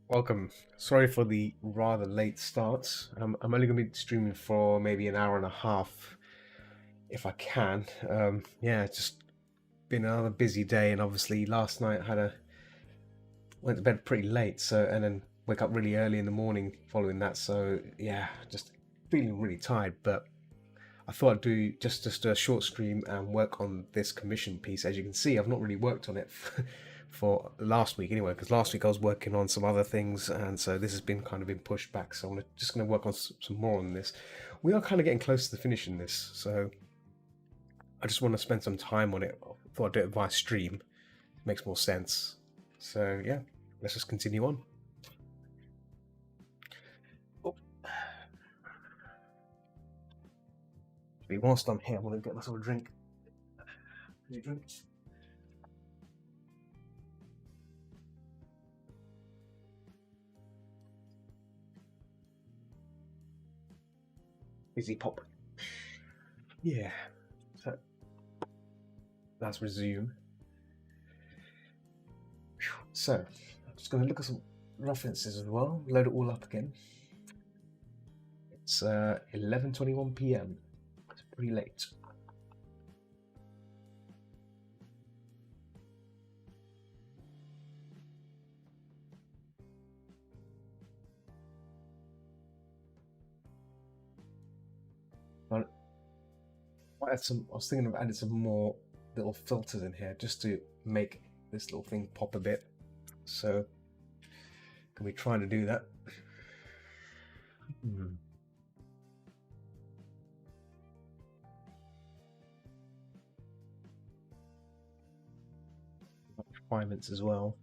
Welcome. Sorry for the rather late start. I'm only going to be streaming for maybe an hour and a half if I can. Yeah, it's just been another busy day, and obviously last night I went to bed pretty late, and then wake up really early in the morning following that. So yeah, just feeling really tired. But I thought I'd do just a short stream and work on this commission piece. As you can see, I've not really worked on it for last week anyway, because last week I was working on some other things, and so this has been kind of been pushed back. So I'm just going to work on some more on this. We are kind of getting close to finishing this, so I just want to spend some time on it. I thought I'd do it via stream. Makes more sense. So yeah, let's just continue on. Oh. Whilst I'm here, I'm going to get myself a drink. Any drinks? Busy pop. Yeah. So let's resume. So I'm just going to look at some references as well. Load it all up again. It's 11:21 p.m. It's pretty late. I was thinking of adding some more little filters in here just to make this little thing pop a bit. So, can we try to do that? Requirements as well.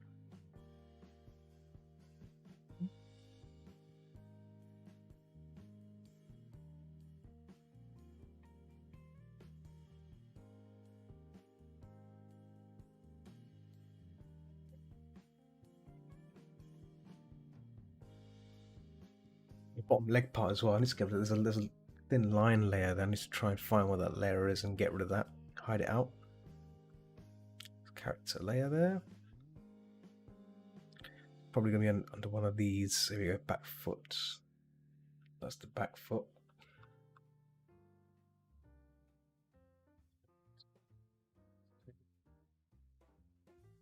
The bottom leg part as well. I need to get rid of there's a thin line layer there. I need to try and find what that layer is and get rid of that. Hide it out. Character layer there. Probably going to be under one of these. Here we go, back foot. That's the back foot.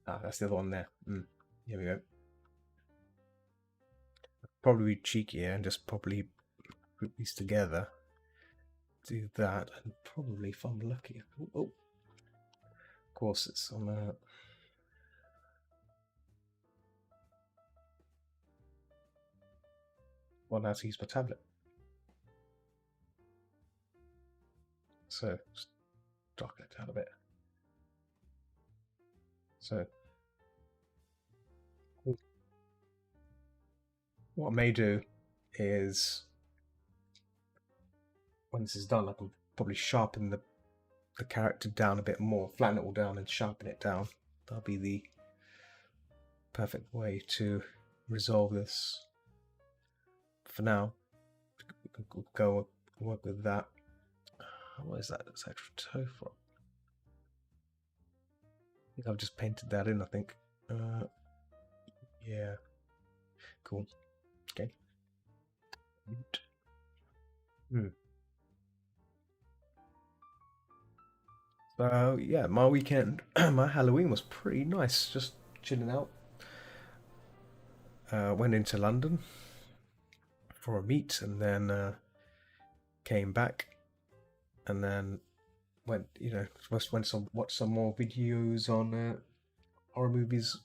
Ah, that's the other one there. Here we go. Probably be cheekier and just probably group these together. Do that, and probably, if I'm lucky. Oh. Of course, it's on a. Well, now to use my tablet. So, just darken it down a bit. So, what I may do is, when this is done, I can probably sharpen the character down a bit more, flatten it all down and sharpen it down. That'll be the perfect way to resolve this. For now, we'll go work with that. What is that? That's extra toe from? I think I've just painted that in, I think. Yeah. Cool. Okay. So yeah, my weekend, my Halloween was pretty nice. Just chilling out. Went into London for a meet, and then came back, and then went, watch some more videos on horror movies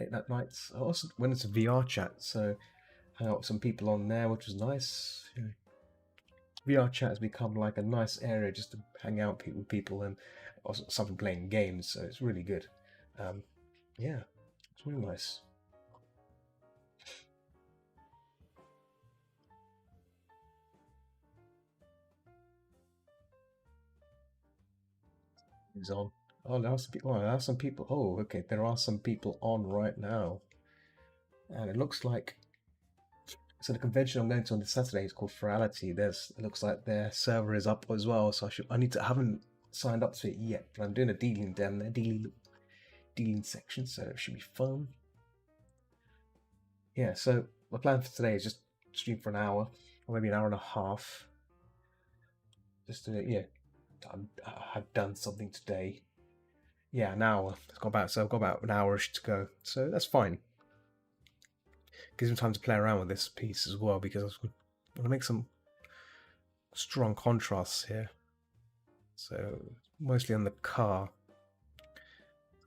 late that nights. I also went into VR chat, so hung out with some people on there, which was nice. VR chat has become like a nice area just to hang out with people and also something playing games, so it's really good. Yeah, it's really nice. He's on. Oh, there are some people. Oh, there are some people. Oh, okay. There are some people on right now, and it looks like. So the convention I'm going to on this Saturday is called Ferality. It looks like their server is up as well. So I haven't signed up to it yet, but I'm doing a dealing with them. They're dealing section, so it should be fun. Yeah, so my plan for today is just stream for an hour, or maybe an hour and a half. Just to, yeah, I've done something today. Yeah, an hour. I've got about an hour-ish to go, so that's fine. Gives me time to play around with this piece as well, because I want to make some strong contrasts here. So mostly on the car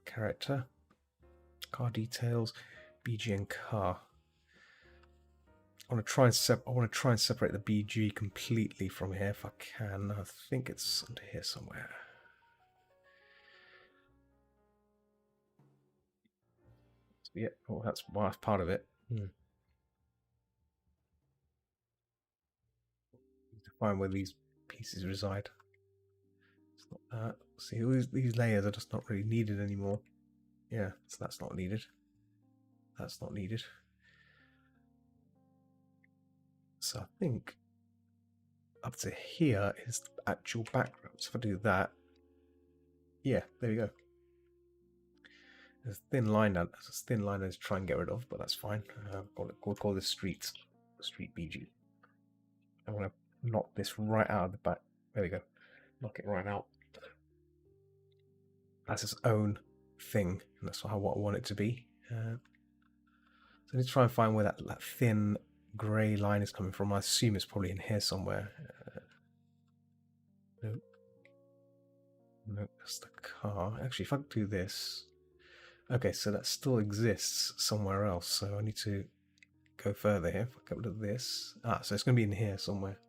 character, car details, BG and car. I want to try and separate the BG completely from here if I can. I think it's under here somewhere. Yeah, oh, that's part of it. Need to find where these pieces reside. It's not that. See, these layers are just not really needed anymore. Yeah, so that's not needed. That's not needed. So I think up to here is the actual background. So if I do that, yeah, there we go. There's a thin line down. There's a thin line to try and get rid of, but that's fine. We'll call this street BG. I'm gonna knock this right out of the back. There we go. Knock it right out. That's its own thing, and that's what I want it to be. So I need to try and find where that thin grey line is coming from. I assume it's probably in here somewhere. Nope. Nope, that's the car. Actually, if I do this... Okay, so that still exists somewhere else, so I need to go further here. If I go to this... so it's going to be in here somewhere.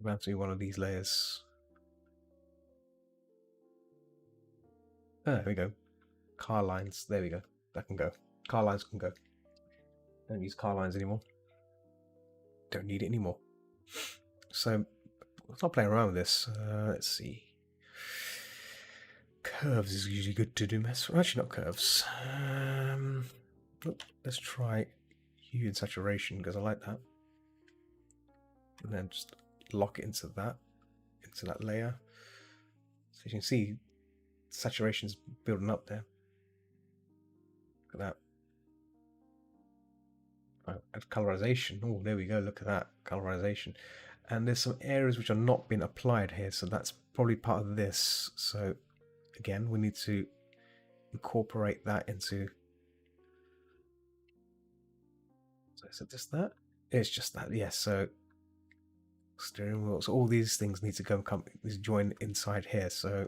About to be one of these layers. There we go. Car lines. There we go. That can go. Car lines can go. Don't use car lines anymore. Don't need it anymore. So let's not play around with this. Let's see. Curves is usually good to do. Actually, not curves. Let's try hue and saturation because I like that. And then just lock it into that layer. So you can see saturation's building up there. Look at that. And colorization. Oh, there we go. Look at that colorization. And there's some areas which are not being applied here, so that's probably part of this. So again, we need to incorporate that into. So is it just that? It's just that. Yes. So steering wheels. All these things need to come join inside here. So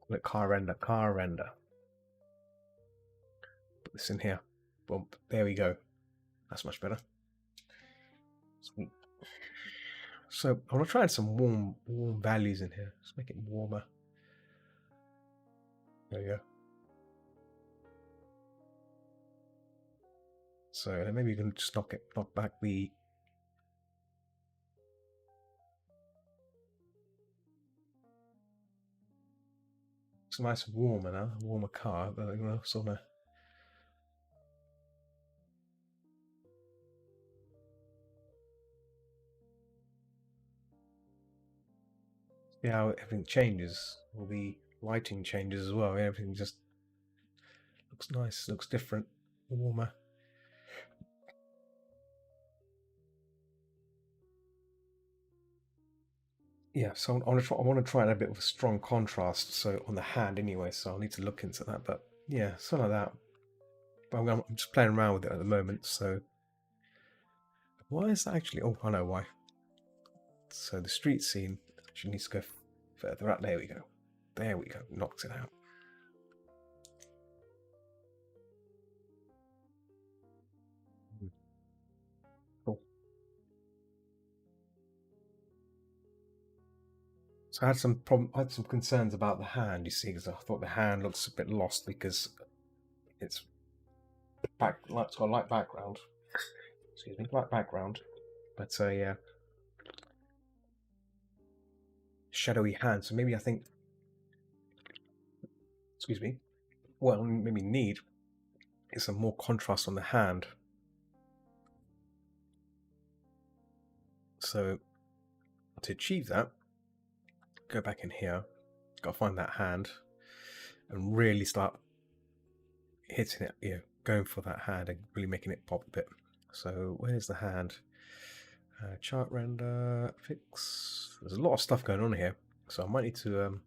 let car render. Put this in here. Boom. There we go. That's much better. Sweet. So I want to try some warm values in here. Let's make it warmer. There we go. So then maybe you can just knock back the. It's nice and warmer now, a warmer car, but you know, sort of. See how everything changes, all the lighting changes as well. Everything just looks nice, looks different, warmer. Yeah, so I want to try a bit of a strong contrast. So on the hand anyway, so I'll need to look into that. But yeah, something like that. But I'm just playing around with it at the moment. So why is that actually? Oh, I know why. So the street scene actually needs to go further up. There we go. There we go. Knocks it out. Cool. So I had some concerns about the hand. You see, because I thought the hand looks a bit lost because it's it's got a light background. Excuse me, light background. But yeah, shadowy hand. So maybe I think. Excuse me. Well, maybe need is some more contrast on the hand. So to achieve that, go back in here, got to find that hand and really start hitting it, going for that hand and really making it pop a bit. So where's the hand? Chart render, fix. There's a lot of stuff going on here, so I might need to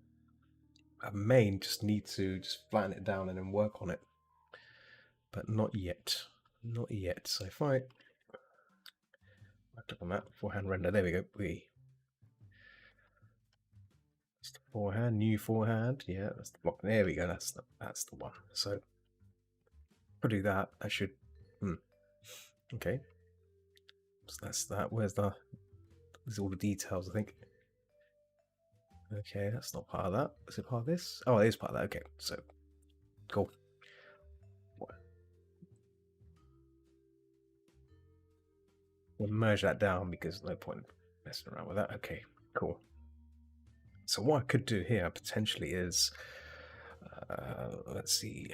I may just need to just flatten it down and then work on it, but not yet. Not yet. So if I click on that forehand render, there we go. That's the forehand, new forehand. Yeah, that's the block. There we go. That's the one. So if I do that, I should. Okay. So that's that. There's all the details, I think. Okay, that's not part of that. Is it part of this? Oh, it is part of that. Okay, so cool. We'll merge that down because there's no point messing around with that. Okay, cool. So what I could do here potentially is, let's see,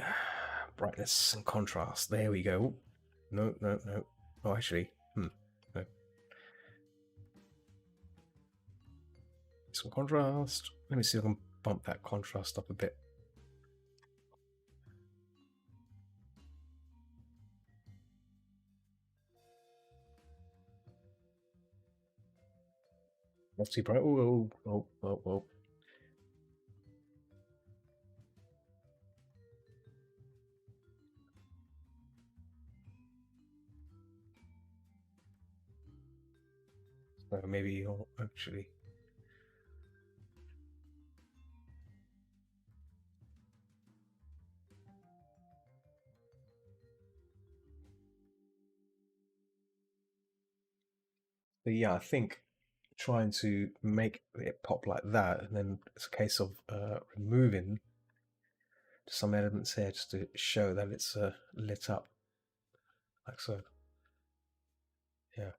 brightness and contrast. There we go. No. Oh, actually, no. Some contrast. Let me see if I can bump that contrast up a bit. Not too bright. Oh. So maybe you'll actually. But yeah, I think trying to make it pop like that, and then it's a case of removing some elements here just to show that it's lit up, like so. Yeah.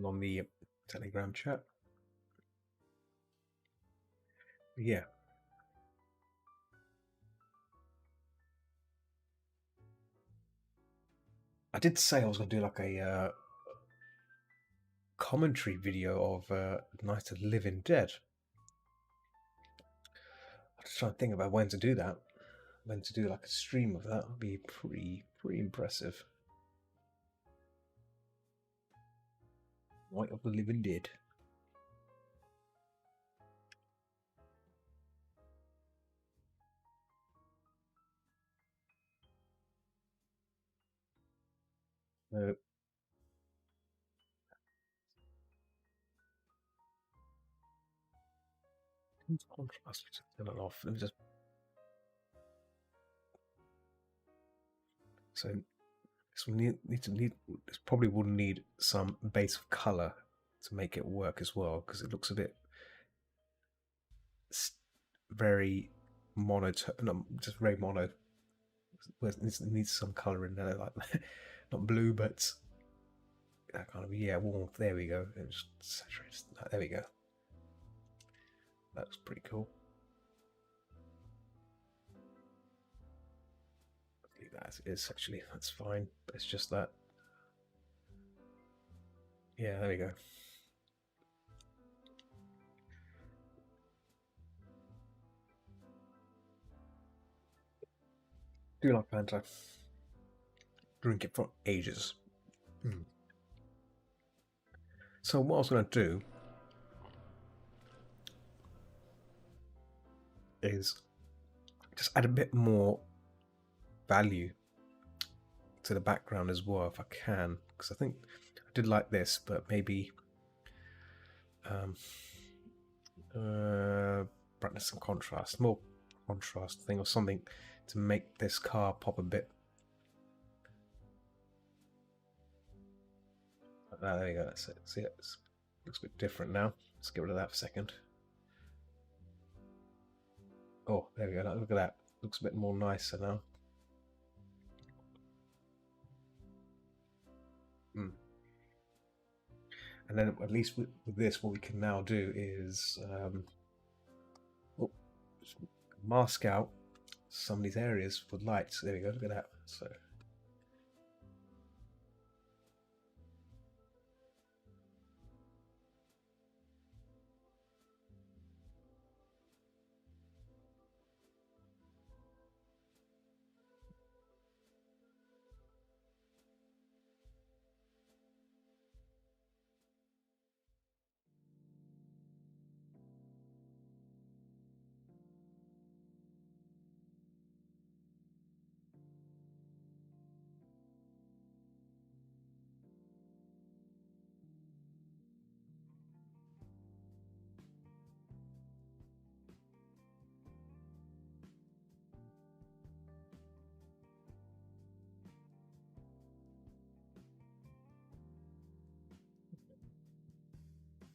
On the Telegram chat. Yeah. I did say I was going to do like a commentary video of Night of the Living Dead. I'm just trying to think about when to do that. When to do like a stream of that would be pretty impressive. Night of the Living Dead. Contrast, turn it off. Let me just. So this probably will need some base of color to make it work as well, because it looks a bit very monotone, just very mono. It needs some color in there, like not blue, but that kind of warmth. There we go. It just saturates. There we go. That was pretty cool. Leave that as it is. Actually, that's fine. But it's just that. Yeah, there we go. Do like Fanta. Drink it for ages. So what I was going to do is just add a bit more value to the background as well if I can, because I think I did like this, but maybe brightness and contrast, more contrast thing or something to make this car pop a bit. There you go, that's it. See, it looks a bit different now. Let's get rid of that for a second. Oh, there we go, look at that. Looks a bit more nicer now. And then at least with this, what we can now do is mask out some of these areas with lights. There we go, look at that. So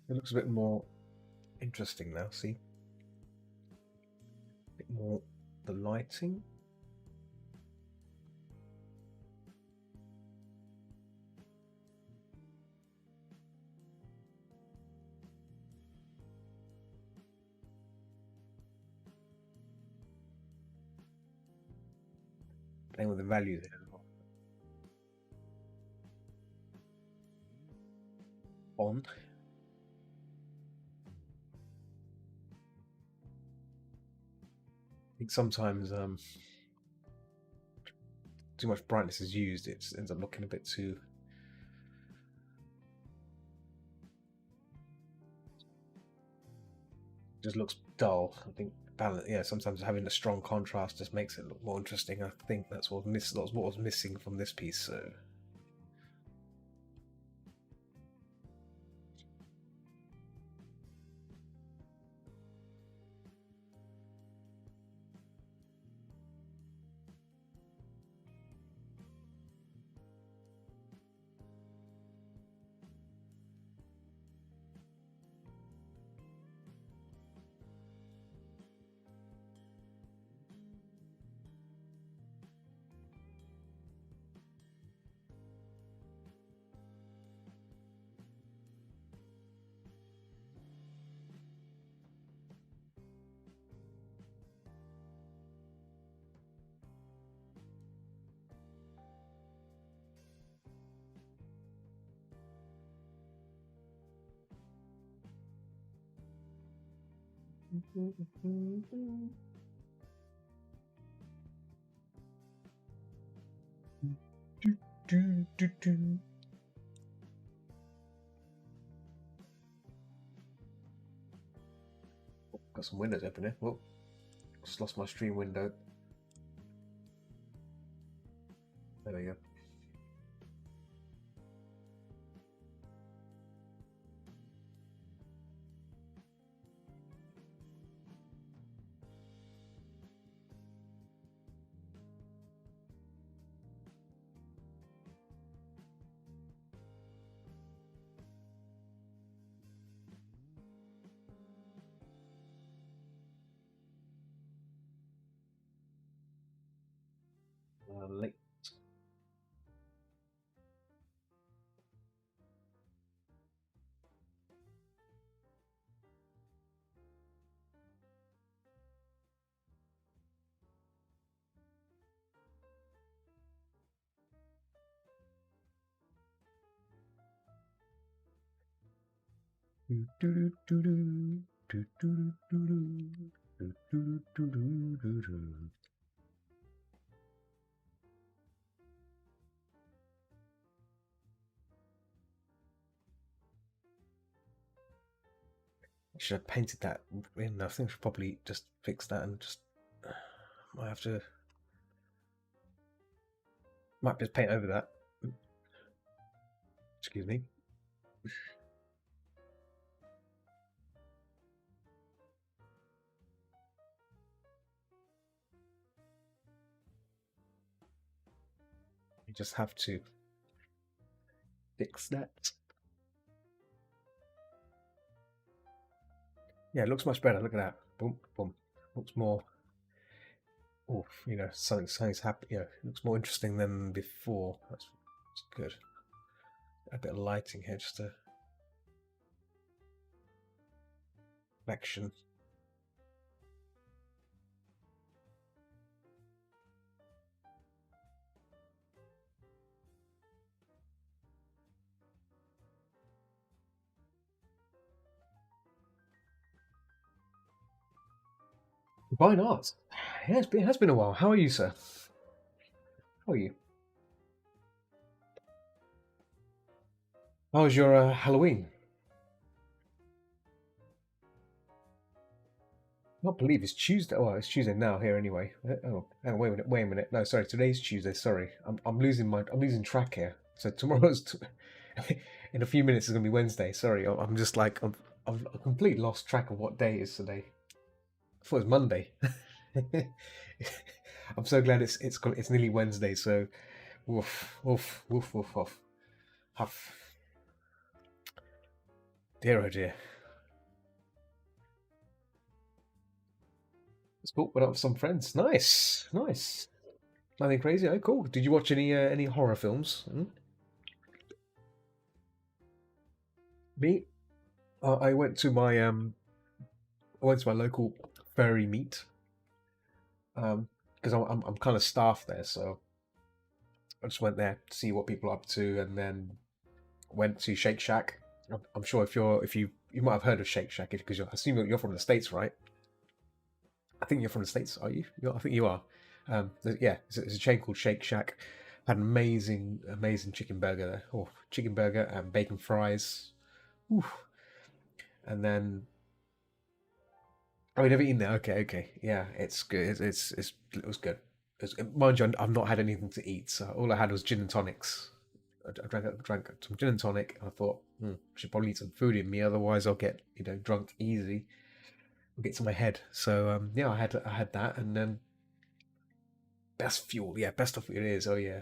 it looks a bit more interesting now, see? A bit more the lighting. Playing with the values there as well. On. I think sometimes too much brightness is used, it ends up looking a bit too just looks dull. I think balance, yeah, sometimes having a strong contrast just makes it look more interesting. I think that's what was missing from this piece. So got some windows open here. Whoa, just lost my stream window. There we go. Late. should have painted that in. I think I should probably just fix that and just might have to might just paint over that. Excuse me. You just have to fix that. Yeah, it looks much better. Look at that. Boom, boom. Looks more. Oh, something's happening. It looks more interesting than before. That's good. A bit of lighting here, just a reflection. Why not? Yeah, it has been a while. How are you, sir? How are you? How was your Halloween? I can't believe it's Tuesday. Well, it's Tuesday now here anyway. Oh, hang on, wait a minute. Wait a minute. No, sorry. Today's Tuesday. Sorry, I'm losing track here. So tomorrow's in a few minutes is gonna be Wednesday. Sorry, I'm just like I've completely lost track of what day it is today. I thought it was Monday. I'm so glad it's nearly Wednesday. So, woof woof woof woof woof. Huff. Dear oh dear. It's cool. Went out with some friends. Nice, nice. Nothing crazy. Oh, cool. Did you watch any horror films? Me? I went to my local furry meet. Because I'm kind of staff there, so I just went there to see what people are up to, and then went to Shake Shack. I'm sure if you might have heard of Shake Shack because I assume you're from the States, right? I think you're from the States, are you? I think you are. Yeah, it's a chain called Shake Shack. Had an amazing chicken burger there. Oh, chicken burger and bacon fries. Ooh. And then, oh, you never eaten there? Okay, okay. Yeah, it's good. It was good. Mind you, I've not had anything to eat, so all I had was gin and tonics. I drank some gin and tonic, and I thought, I should probably eat some food in me, otherwise I'll get drunk easy. I'll get to my head. So yeah, I had that, and then best fuel, yeah, best of it is. Oh yeah,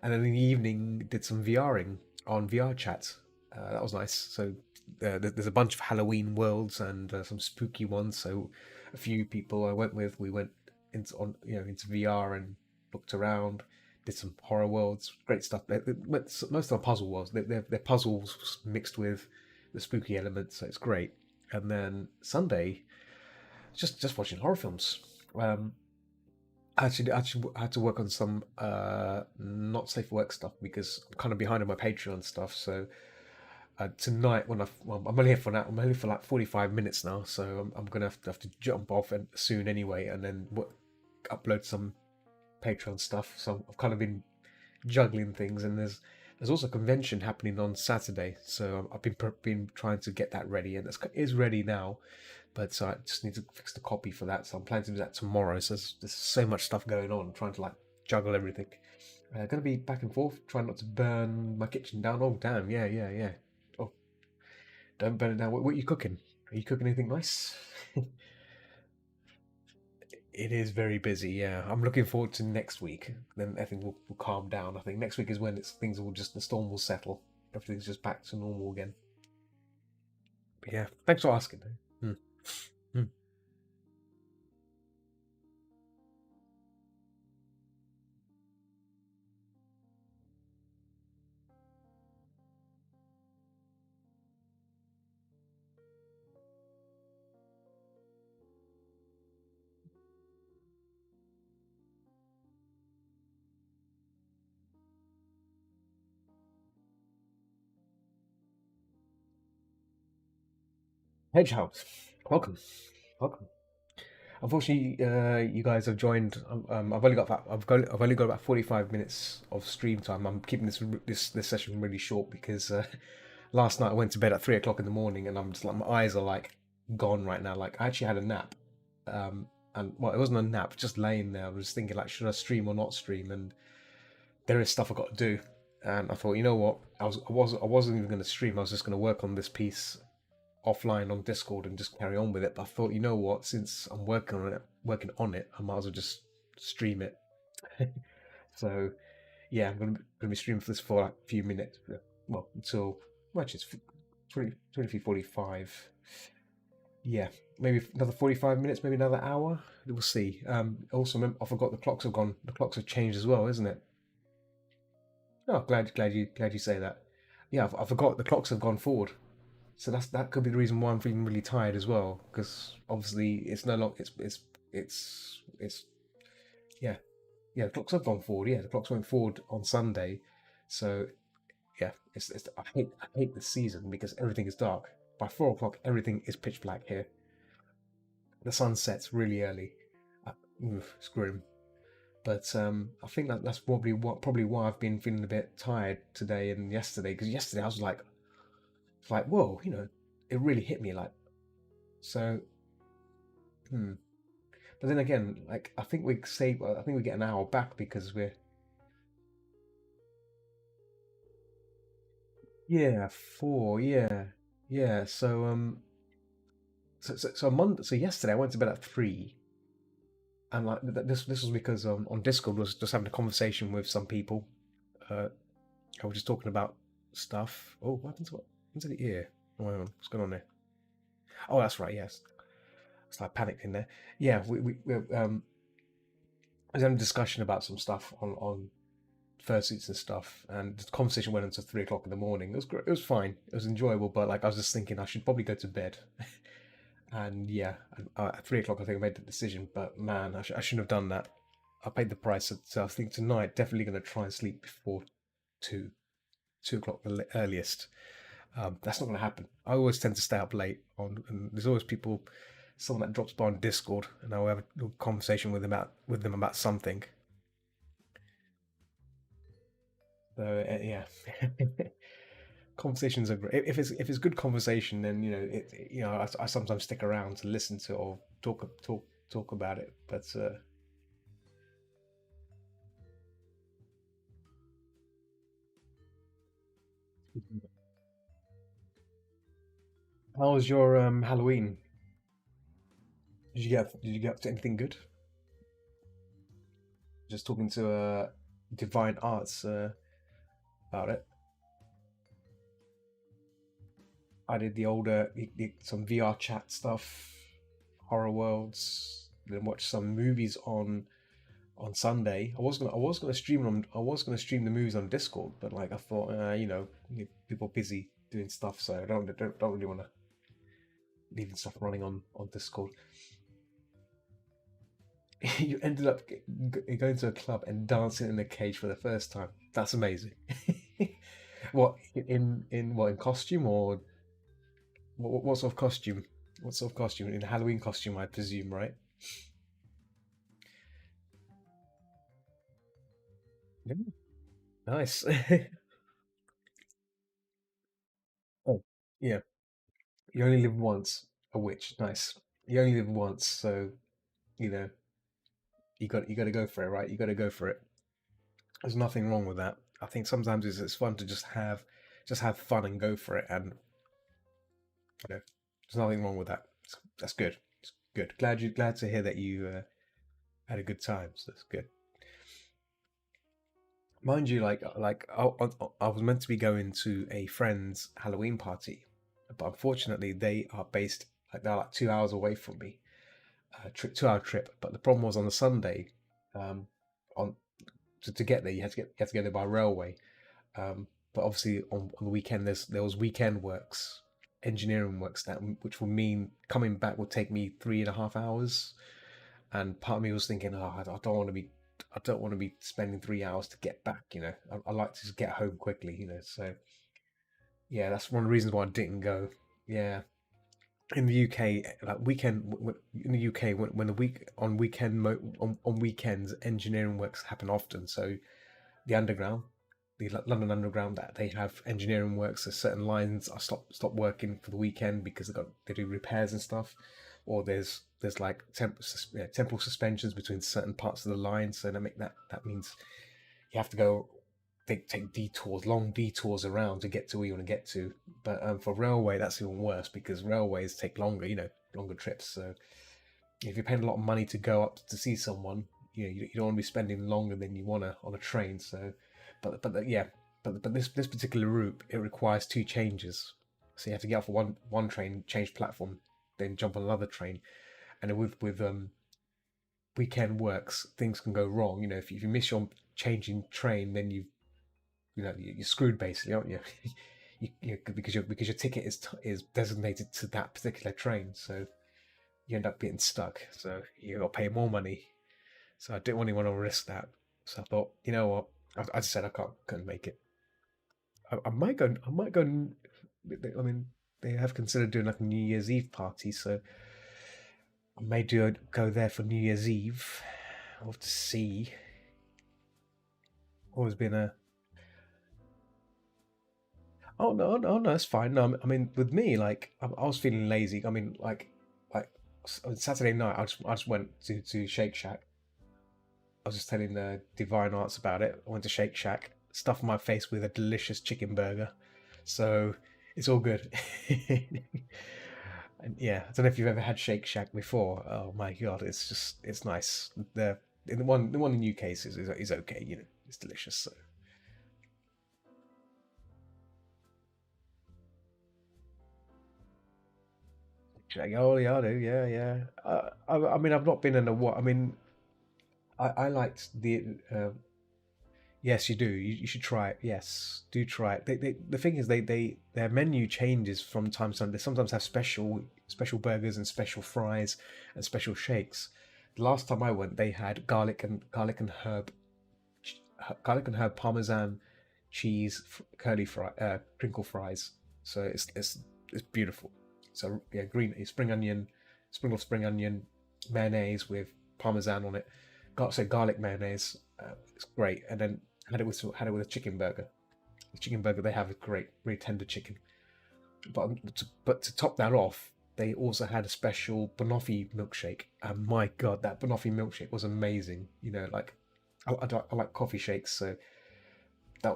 and then in the evening did some VRing on VR chat. That was nice. So there's a bunch of Halloween worlds and some spooky ones. So a few people I went with, we went into VR and looked around, did some horror worlds, great stuff. Most of them are puzzle worlds. They're puzzles mixed with the spooky elements, so it's great. And then Sunday, just watching horror films. Um, actually had to work on some not safe for work stuff because I'm kind of behind on my Patreon stuff. So tonight, I'm only here for now. I'm only for like 45 minutes now, so I'm gonna have to jump off soon anyway, and then upload some Patreon stuff. So I've kind of been juggling things, and there's also a convention happening on Saturday, so I've been trying to get that ready, and it is ready now. But I just need to fix the copy for that, so I'm planning to do that tomorrow. So there's so much stuff going on, trying to like juggle everything. Gonna be back and forth, trying not to burn my kitchen down. Oh damn, yeah, yeah, yeah. Oh, don't burn it down. What are you cooking? Are you cooking anything nice? It is very busy, yeah. I'm looking forward to next week. Then everything will calm down. I think next week is when things will the storm will settle. Everything's just back to normal again. But yeah, thanks for asking. Hmm. Hmm. Hedgehog, welcome, welcome. Unfortunately, you guys have joined. I've only got about 45 minutes of stream time. I'm keeping this session really short because last night I went to bed at 3 o'clock in the morning, and I'm just like my eyes are like gone right now. Like I actually had a nap, and well, it wasn't a nap, just laying there. I was thinking like, should I stream or not stream? And there is stuff I got to do. And I thought, you know what? I wasn't even going to stream. I was just going to work on this piece offline on Discord and just carry on with it. But I thought, you know what? Since I'm working on it, I might as well just stream it. So yeah, I'm gonna be streaming for this for like a few minutes. Well, until well, actually it's 23:45. Yeah, maybe another 45 minutes, maybe another hour. We'll see. Also, I forgot the clocks have gone. The clocks have changed as well, isn't it? Oh, glad you say that. Yeah, I forgot the clocks have gone forward. So that could be the reason why I'm feeling really tired as well. Because obviously it's no longer it's yeah, yeah, the clocks have gone forward. Yeah, the clocks went forward on Sunday. So yeah, I hate the season because everything is dark. By 4 o'clock, everything is pitch black here. The sun sets really early. Uh, it's grim. But I think that's probably why I've been feeling a bit tired today and yesterday. Because yesterday I was like whoa, it really hit me like so. Hmm. But then again, like I think we get an hour back because we're yeah 4 yeah. So yesterday I went to bed at 3, and like this was because on Discord was just having a conversation with some people. Uh, I was just talking about stuff. Oh, what happened to the ear? Oh, hang on, what's going on there? Oh, that's right. Yes, it's like panicked in there. Yeah, I was having a discussion about some stuff on fursuits and stuff, and the conversation went until 3 o'clock in the morning. It was great. It was fine. It was enjoyable, but like I was just thinking I should probably go to bed. And yeah, at 3 o'clock I think I made the decision. But man, I shouldn't have done that. I paid the price. So I think tonight definitely going to try and sleep before two 2 o'clock the earliest. That's not going to happen. I always tend to stay up late and there's always someone that drops by on Discord, and I'll have a little conversation with them about something. So yeah, conversations are great. If it's good conversation, then I sometimes stick around to listen to or talk about it. But how was your Halloween? Did you get up to anything good? Just talking to Divine Arts about it. I did the older some VR chat stuff, horror worlds. Then watched some movies on Sunday. I was gonna stream the movies on Discord, but like I thought, people are busy doing stuff, so I don't really want to leaving stuff running on Discord. You ended up going to a club and dancing in a cage for the first time. That's amazing. What in costume or what sort of costume? What sort of costume? In Halloween costume, I presume, right? Yeah. Nice. Oh, yeah. You only live once. A witch. Nice. You only live once, so you know you got to go for it, right? You got to go for it. There's nothing wrong with that. I think sometimes it's fun to just have fun and go for it, and there's nothing wrong with that. That's good. It's good. Glad to hear that you had a good time. So that's good. Mind you, I was meant to be going to a friend's Halloween party, but unfortunately they are based like they're like 2 hours away from me, 2 hour trip. But the problem was on the Sunday, um, on to get there you had to get there by railway. But obviously on the weekend there was weekend works, engineering works which would mean coming back would take me 3.5 hours. And part of me was thinking, oh, I don't want to be spending 3 hours to get back. I like to just get home quickly. So yeah, that's one of the reasons why I didn't go. Yeah, in the UK, like in the UK when the weekend on weekends engineering works happen often. So the underground. the London Underground, that they have engineering works. So certain lines are stop working for the weekend because they do repairs and stuff, or there's like temporal suspensions between certain parts of the line. So that means you have to go take detours, long detours around to get to where you want to get to. But for railway, that's even worse because railways take longer, longer trips. So if you're paying a lot of money to go up to see someone, you don't want to be spending longer than you want to on a train. So, yeah, but this particular route, it requires two changes. So you have to get off one train, change platform, then jump on another train. And with weekend works, things can go wrong. If you miss your changing train, then you're screwed basically, aren't you? Because your ticket is designated to that particular train, so you end up getting stuck. So you got to pay more money. So I didn't really want to risk that. So I thought, you know what? I just said I couldn't make it. I might go. I might go. I mean, they have considered doing like a New Year's Eve party, so I may go there for New Year's Eve. We'll have to see. Always been a. Oh no, no, no, it's fine. No, I mean, with me, like I was feeling lazy. I mean, like on Saturday night, I just went to Shake Shack. I was just telling Divine Arts about it. I went to Shake Shack, stuffed my face with a delicious chicken burger, so it's all good. And yeah, I don't know if you've ever had Shake Shack before. Oh my god, it's nice. The one in UK is okay. It's delicious. So. Oh yeah, I do. Yeah, yeah. I mean, I've not been in a what. I mean, I liked the. Yes, you do. You should try it. Yes, do try it. The thing is, their menu changes from time to time. They sometimes have special burgers and special fries and special shakes. The last time I went, they had garlic and herb parmesan cheese curly crinkle fries. So it's beautiful. So yeah, green spring onion, spring onion, mayonnaise with parmesan on it. Got so garlic mayonnaise. It's great. And then had it with a chicken burger. The chicken burger they have is great, really tender chicken. But to top that off, they also had a special banoffee milkshake. And my God, that banoffee milkshake was amazing. Like I like coffee shakes, so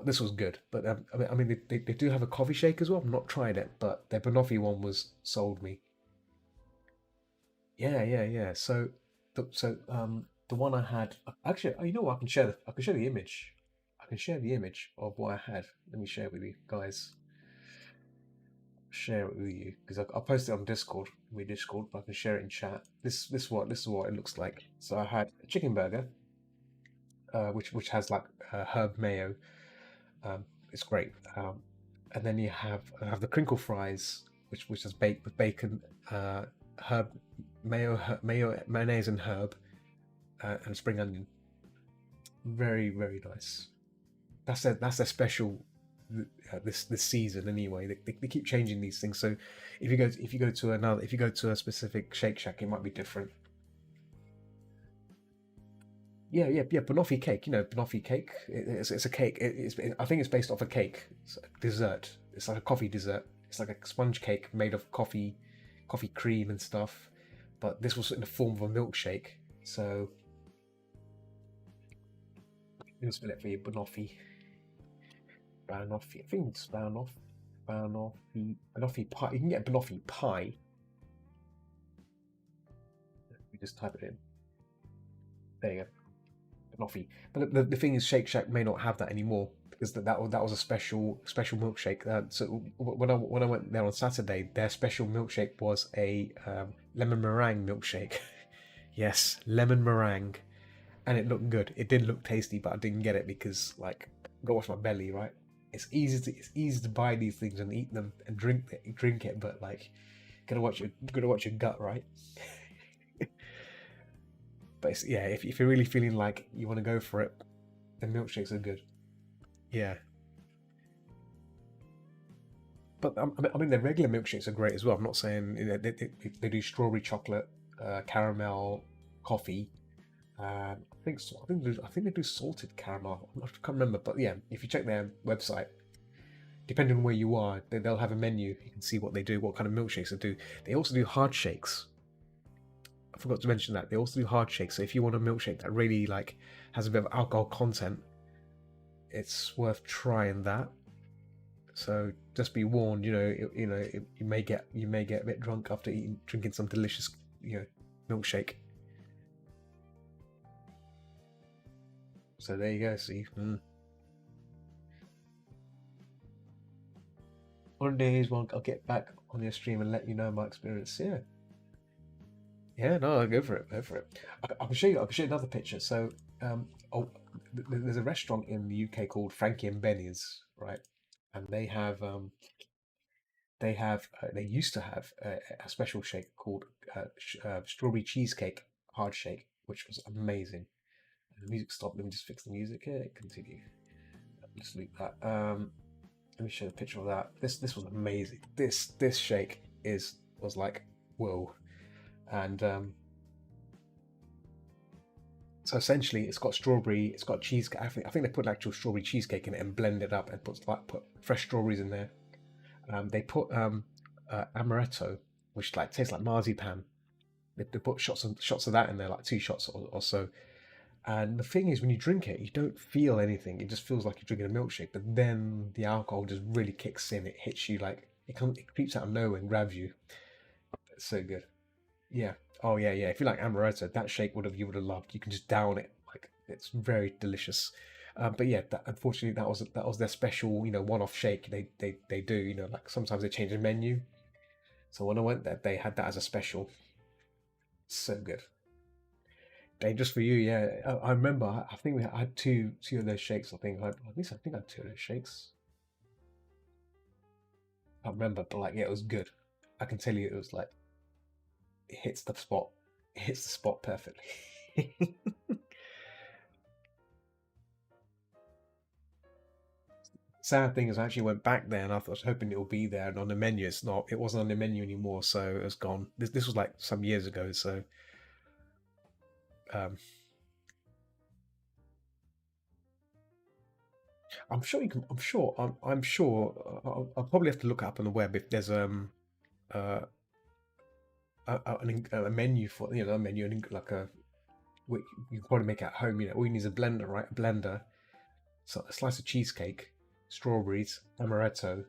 this was good. But I mean, they do have a coffee shake as well. I've not tried it, but their banoffee one was sold me. Yeah, yeah, yeah. The one I had actually, you know what? I can share the image. I can share the image of what I had. Let me share it with you guys. Share it with you because I'll post it on Discord. We Discord, but I can share it in chat. This is what it looks like. So I had a chicken burger, which has like herb mayo. It's great. And then you have the crinkle fries, which is baked with bacon, herb mayo, mayonnaise, and herb, and spring onion. Very very nice. That's a special this season anyway. They keep changing these things. So if you go to a specific Shake Shack, it might be different. Yeah, yeah, yeah. Banoffee cake. Banoffee cake. It's a cake. I think it's based off a cake. It's a dessert. It's like a coffee dessert. It's like a sponge cake made of coffee cream and stuff. But this was in the form of a milkshake. So let me spell it for you. Banoffee. I think it's Banoffee pie. You can get Banoffee pie. You just type it in. There you go. Banoffee. But the thing is, Shake Shack may not have that anymore because that was a special milkshake. So when I went there on Saturday, their special milkshake was a lemon meringue milkshake. Yes, lemon meringue, and it looked good. It did look tasty, but I didn't get it because like I got off my belly, right? It's easy to buy these things and eat them and drink it, but like gotta watch your gut, right? But yeah, if you're really feeling like you want to go for it, the milkshakes are good. Yeah, but I mean the regular milkshakes are great as well. I'm not saying they do strawberry chocolate, caramel, coffee. think so. I think they do salted caramel. I can't remember, but yeah, if you check their website, depending on where you are, they'll have a menu. You can see what they do, what kind of milkshakes they do. They also do hard shakes. I forgot to mention that they also do hard shakes. So if you want a milkshake that really like has a bit of alcohol content, it's worth trying that. So just be warned, you may get a bit drunk after drinking some delicious, milkshake. So there you go. See, one day I'll get back on your stream and let you know my experience. Yeah, yeah, no, I'll go for it. Go for it. I can show you. I can show you another picture. So, oh, there's a restaurant in the UK called Frankie and Benny's, right? And they used to have a special shake called strawberry cheesecake hard shake, which was amazing. The music stopped. Let me just fix the music here. Continue. Just leave that. Let me show you a picture of that. This was amazing. This shake was like whoa, and so essentially it's got strawberry, it's got cheesecake. I think they put actual strawberry cheesecake in it and blend it up and put fresh strawberries in there. They put amaretto, which like tastes like marzipan. They put shots of that in there, like 2 shots or so. And the thing is, when you drink it, you don't feel anything. It just feels like you're drinking a milkshake. But then the alcohol just really kicks in. It hits you like it creeps out of nowhere and grabs you. It's so good. Yeah. Oh yeah, yeah. If you like amaretto, that shake you would have loved. You can just down it. Like it's very delicious. But yeah, unfortunately that was their special, one-off shake. They do, like sometimes they change the menu. So when I went there, they had that as a special. So good. Dangerous for you, yeah. I remember. I think I had two of those shakes. At least I think I had two of those shakes. I remember, but like, yeah, it was good. I can tell you, it was like it hits the spot. It hits the spot perfectly. Sad thing is, I actually went back there and I was hoping it would be there, and on the menu, it's not. It wasn't on the menu anymore, so it was gone. This was like some years ago, so um, I'm sure you can. I'm sure. I'll probably have to look up on the web if there's uh, a menu for a menu like a you can probably make it at home. All you need is a blender, right? A blender, so a slice of cheesecake, strawberries, amaretto,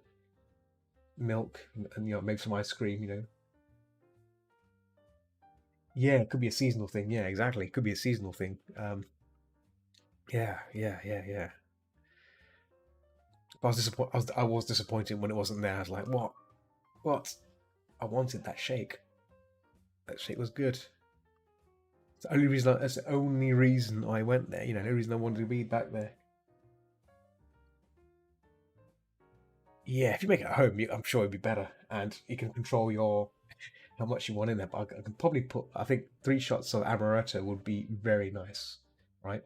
milk, and maybe some ice cream. Yeah, it could be a seasonal thing. Yeah, exactly. It could be a seasonal thing. Yeah, yeah, yeah, yeah. I was disappointed when it wasn't there. I was like, what? What? I wanted that shake. That shake was good. That's the only reason I went there. The only reason I wanted to be back there. Yeah, if you make it at home, I'm sure it'd be better, and you can control your how much you want in there. But I can probably put, I think, 3 shots of amaretto would be very nice, right?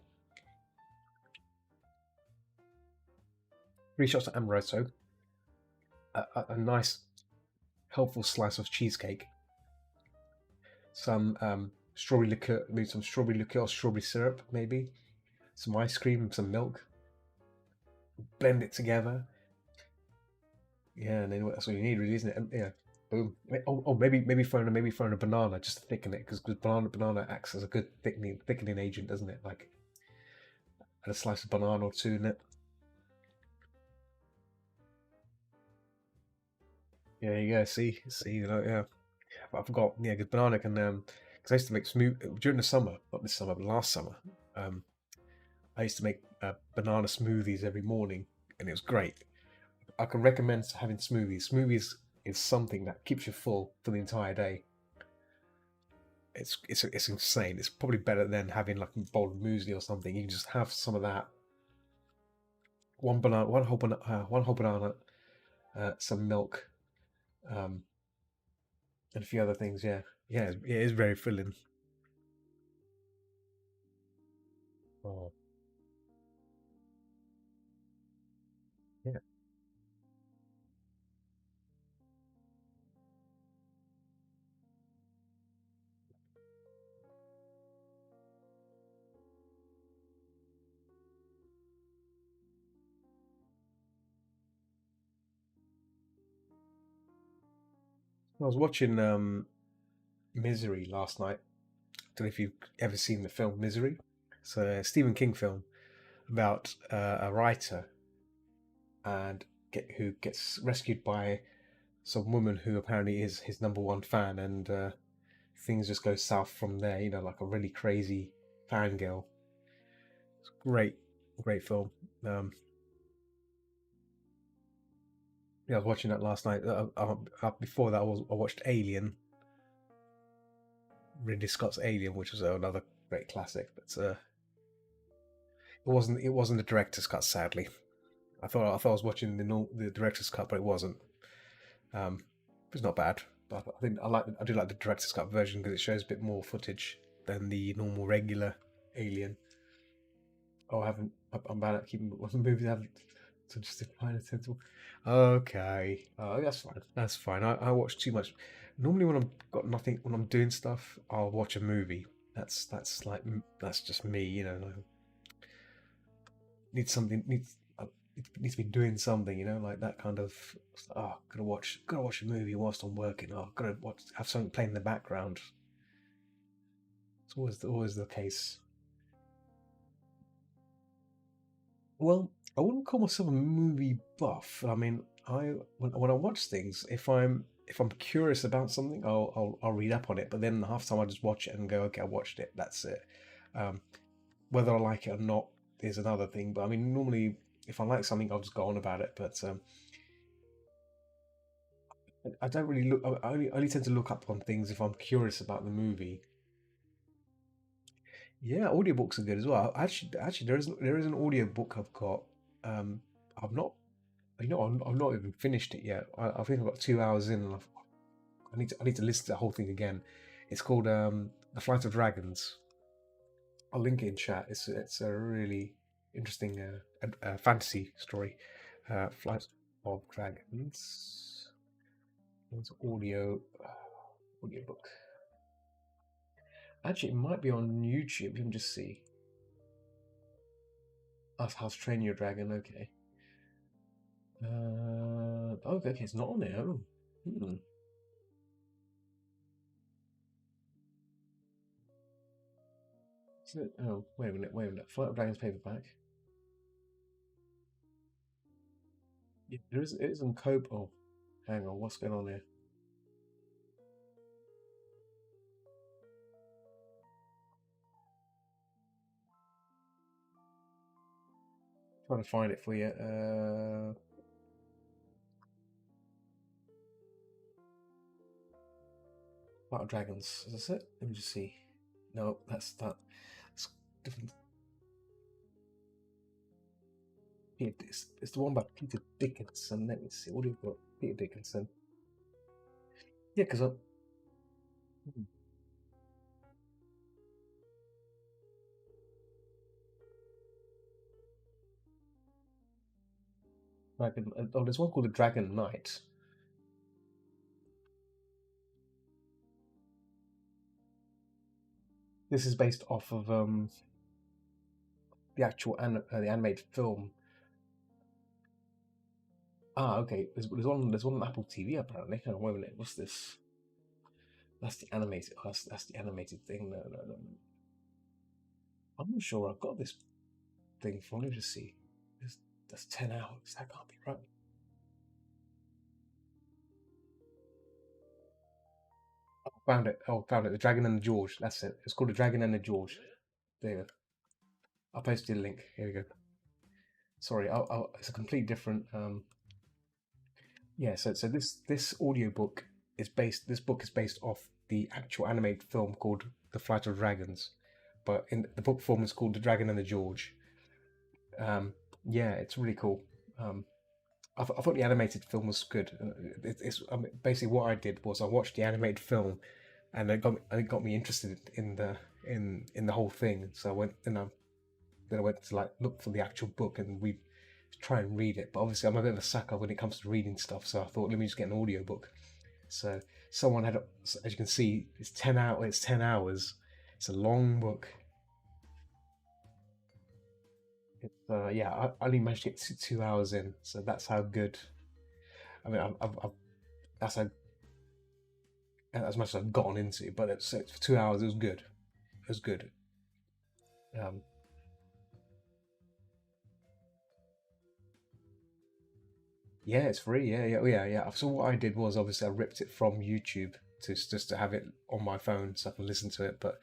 3 shots of amaretto, a nice, helpful slice of cheesecake, some strawberry liqueur, maybe some strawberry liqueur or strawberry syrup, maybe some ice cream, some milk. Blend it together. Yeah, and then that's what you need, really, isn't it? And, yeah, boom. Maybe throw in a banana just to thicken it, because banana acts as a good thickening agent, doesn't it? Like, add a slice of banana or two in it. Yeah, you go. See, yeah. But I forgot. Yeah, because banana can. Because I used to make smooth during the summer, not this summer, but last summer. Um, I used to make banana smoothies every morning, and it was great. I can recommend having smoothies. Smoothies is something that keeps you full for the entire day. It's insane. It's probably better than having like a bowl of muesli or something. You can just have some of that. One whole banana, some milk, um, and a few other things. Yeah, yeah, it is very filling. Oh, yeah. I was watching Misery last night. Don't know if you've ever seen the film Misery. It's a Stephen King film about a writer who gets rescued by some woman who apparently is his number one fan, and things just go south from there. You know, like a really crazy fangirl. It's great, great film. Um, yeah, I was watching that last night. Before that, I watched Alien, Ridley Scott's Alien, which was another great classic. But it wasn't the director's cut, sadly. I thought I was watching the director's cut, but it wasn't. Um, it's not bad. But I do like the director's cut version because it shows a bit more footage than the normal regular Alien. Oh, I haven't. I'm bad at keeping movies. I haven't. So just define a sensible. Okay. Oh, that's fine. That's fine. I watch too much. Normally, when I've got nothing, when I'm doing stuff, I'll watch a movie. That's just me. Need something. Needs to be doing something. Like that kind of. Oh, gotta watch a movie whilst I'm working. Oh, have something playing in the background. It's always the case. Well, I wouldn't call myself a movie buff. I mean, when I watch things, if I'm curious about something, I'll read up on it. But then half the time I just watch it and go, okay, I watched it. That's it. Um, whether I like it or not is another thing. But I mean, normally if I like something, I'll just go on about it. But I don't really look. I only tend to look up on things if I'm curious about the movie. Yeah, audiobooks are good as well. Actually, there is an audiobook I've got. I've not I've not even finished it yet. I think I've got 2 hours in, and I need to listen to the whole thing again. It's called The Flight of Dragons. I'll link it in chat. It's a really interesting fantasy story. Flight of Dragons. It's audiobook. Actually, it might be on YouTube. Let me just see. How to Train Your Dragon. Okay. Okay, it's not on there. Oh. Hmm. Oh, wait a minute, wait a minute. Flight of Dragons paperback. Yeah, it is on Cope. Oh, hang on, what's going on here? Trying to find it for you. Flight of Dragons. Is this it? Let me just see. No, that's that. It's different. It's the one by Peter Dickinson. Let me see. What do you got? Peter Dickinson. Yeah, because I. Hmm. Dragon. Oh, there's one called the Dragon Knight. This is based off of the animated film. Ah, okay. There's one on Apple TV apparently. Hang on, wait a minute. What's this? That's the animated. Oh, that's the animated thing. No, no, no. I'm not sure I've got this thing from. Let me just see. That's 10 hours. That can't be right. Oh, found it. Oh, found it. The Dragon and the George. That's it. It's called The Dragon and the George. There you go. I'll post you the link. Here we go. Sorry, it's a complete different. Yeah. So this audiobook is based. This book is based off the actual animated film called The Flight of Dragons, but in the book form it's called The Dragon and the George. Um, yeah, it's really cool. Um, I thought the animated film was good. It's basically what I did was I watched the animated film, and it got me interested in the whole thing. So I went and then I went to like look for the actual book and we try and read it. But obviously I'm a bit of a sucker when it comes to reading stuff, so I thought let me just get an audiobook. So someone had, as you can see, it's 10 hours. It's 10 hours. It's a long book. Yeah, I only managed to get 2 hours in, so that's how good. I mean, that's how. as much as I've gotten into. But for 2 hours, it was good. It was good. Um, yeah, it's free. Yeah, yeah, oh, yeah, yeah. So what I did was obviously I ripped it from YouTube to just to have it on my phone so I can listen to it. But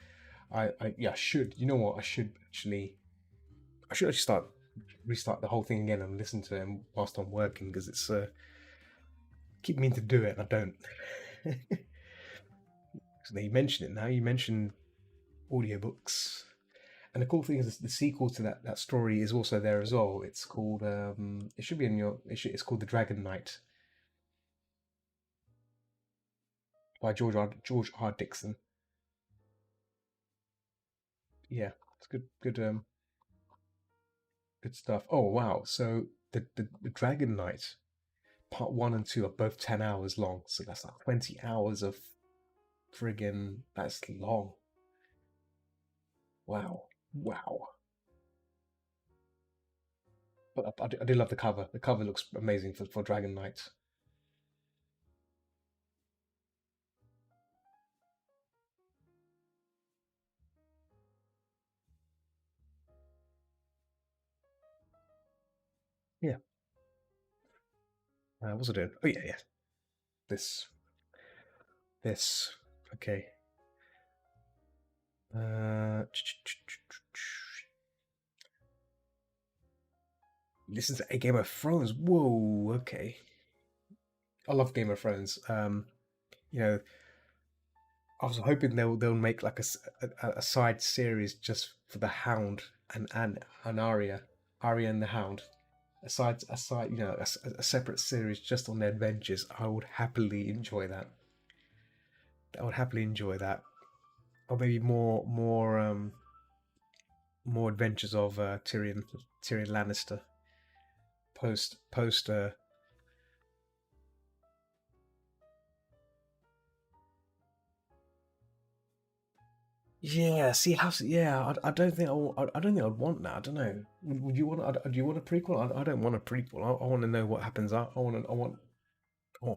yeah, I should. You know what? I should actually restart the whole thing again and listen to it whilst I'm working because it's keep meaning to do it and I don't. So you mention it now. You mentioned audiobooks. And the cool thing is the sequel to that story is also there as well. It's called it should be in your it's called The Dragon Knight by George R. Dixon. Yeah, it's good stuff. Oh wow. So the Dragon Knight part 1 and 2 are both 10 hours long. So that's like 20 hours of friggin' that's long. Wow. Wow. But I do love the cover. The cover looks amazing for Dragon Knight. Yeah. What's it doing? Oh yeah, yeah. This this. Okay. Uh, Listen to a Game of Thrones. Whoa. Okay. I love Game of Thrones. You know, I was hoping they'll make like a side series just for the Hound and Arya and the Hound. A side, a separate series just on their adventures. I would happily enjoy that. I would happily enjoy that. Or maybe more adventures of Tyrion Lannister post. Yeah, see how yeah. I don't think I don't think I'd want that. I don't know. Would you want? Do you want a prequel? I don't want a prequel. I want to know what happens. I want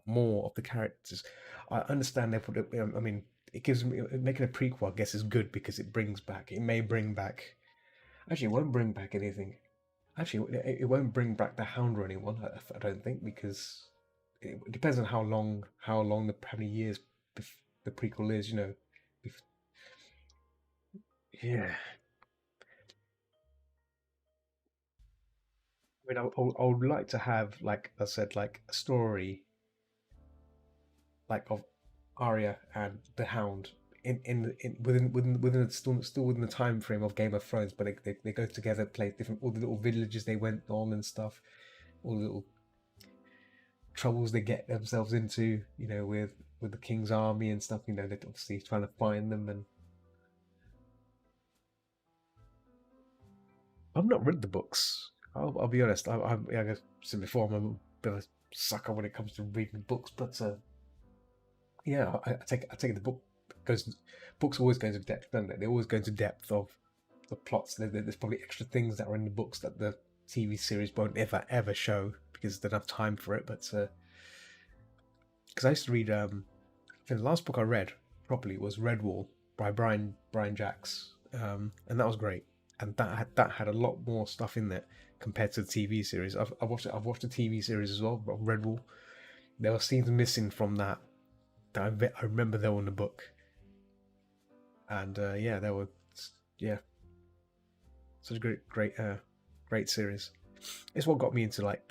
more of the characters. I understand they put it. I mean, it gives me making a prequel. I guess is good because it brings back. It may bring back. Actually, it won't bring back anything. Actually, it won't bring back the Hound or anyone. I don't think because it depends on how long how many years the prequel is. Yeah. I mean, I would like to have, like I said, like a story like of Arya and the Hound in within still within the time frame of Game of Thrones, but they go together, play different all the little villages they went on and stuff, all the little troubles they get themselves into, with the King's army and stuff. They're obviously trying to find them, and I've not read the books. I'll be honest. Like I said before, I'm a bit of a sucker when it comes to reading books, but yeah, I take the goes books always go into depth, don't they? They always go into depth of the plots. There's probably extra things that are in the books that the TV series won't ever show because they don't have time for it. But because I used to read, I think the last book I read properly was Redwall by Brian Jacks, and that was great. And that had a lot more stuff in there compared to the TV series. I've watched it. I've watched the TV series as well, Redwall. There were scenes missing from that I remember they were in the book, and yeah, they were yeah, such a great series. It's what got me into like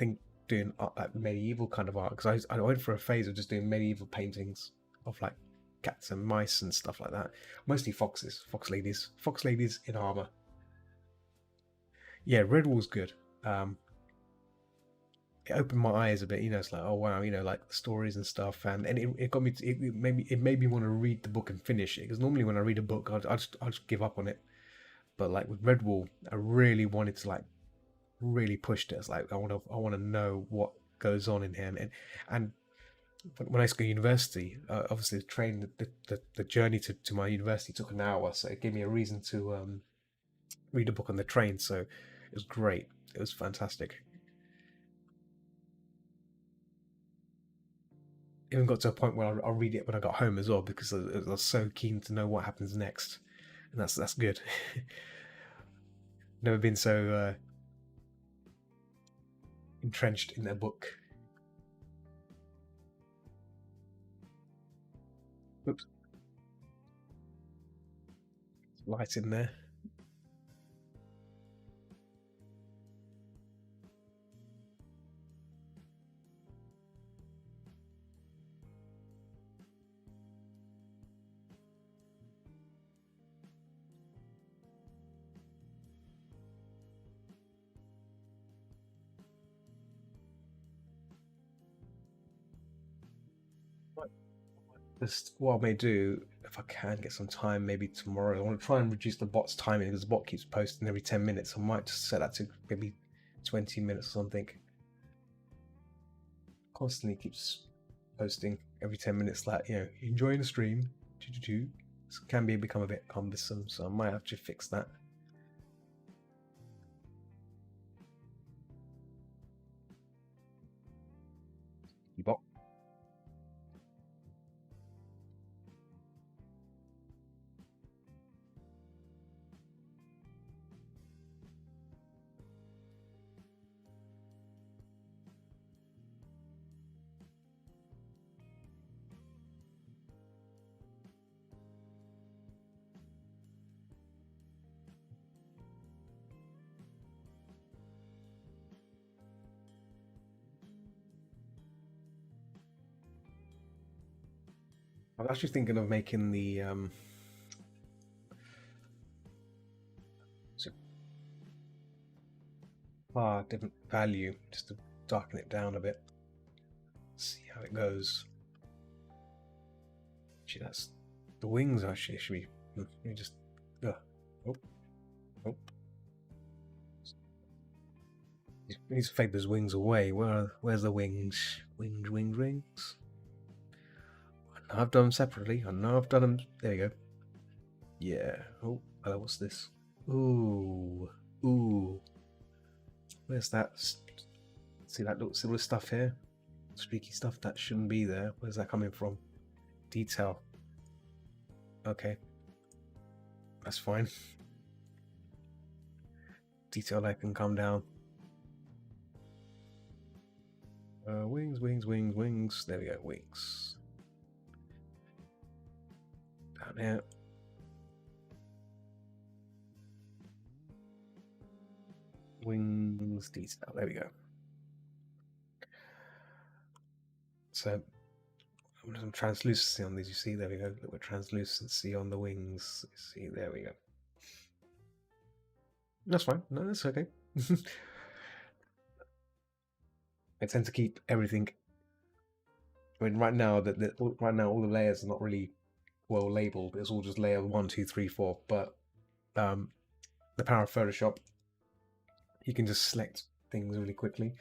doing art, like medieval kind of art because I went for a phase of just doing medieval paintings of like cats and mice and stuff like that. Mostly fox ladies in armor. Yeah, Redwall's good. Um, it opened my eyes a bit. It's like, oh wow, like the stories and stuff, and it got me. It made me want to read the book and finish it because normally when I read a book, I just give up on it. But like with Redwall, I really wanted to like really pushed it. It's like I want to know what goes on in here, and when I used to go to university, obviously the train the journey to my university took an hour, so it gave me a reason to read a book on the train. So it was great. It was fantastic. even got to a point where I'll read it when I got home as well because I was so keen to know what happens next, and that's good. Never been so entrenched in a book. Oops, light in there. Just what I may do, if I can get some time, maybe tomorrow. I want to try and reduce the bot's timing because the bot keeps posting every 10 minutes. I might just set that to maybe 20 minutes or something. Constantly keeps posting every 10 minutes, like, enjoying the stream. This can become a bit cumbersome, so I might have to fix that. Bot. I was actually thinking of making the far different value just to darken it down a bit. See how it goes. Actually, that's the wings. Actually, should be. Let me just. Oh, oh. He needs to fade those wings away. Where's the wings? Wings. I know I've done them separately. I know I've done them. There you go. Yeah. Oh, what's this? Ooh. Where's that? See that little stuff here? Streaky stuff that shouldn't be there. Where's that coming from? Detail. Okay. That's fine. Detail that can come down. Wings. There we go. Wings. Down here. Wings detail. There we go. So some translucency on these. You see, there we go. A little bit translucency on the wings. See, there we go. That's fine. No, that's okay. I tend to keep everything. I mean, right now, all the layers are not really well labeled. It's all just layer 1, 2, 3, 4. But the power of Photoshop, you can just select things really quickly.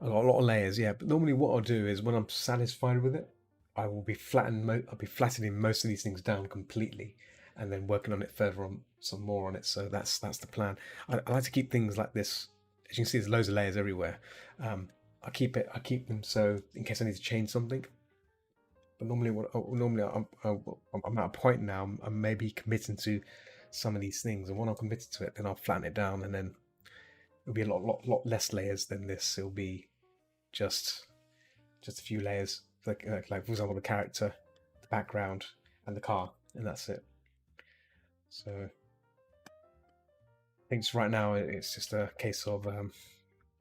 I got a lot of layers, yeah. But normally, what I'll do is when I'm satisfied with it, I will be I'll be flattening most of these things down completely, and then working on it further on some more on it. So that's the plan. I like to keep things like this. As you can see, there's loads of layers everywhere. I keep them so in case I need to change something. But normally, I'm at a point now. I'm maybe committing to some of these things, and when I'm committed to it, then I'll flatten it down, and then it'll be a lot less layers than this. It'll be just a few layers, like for example, the character, the background, and the car, and that's it. So I think right now it's just a case of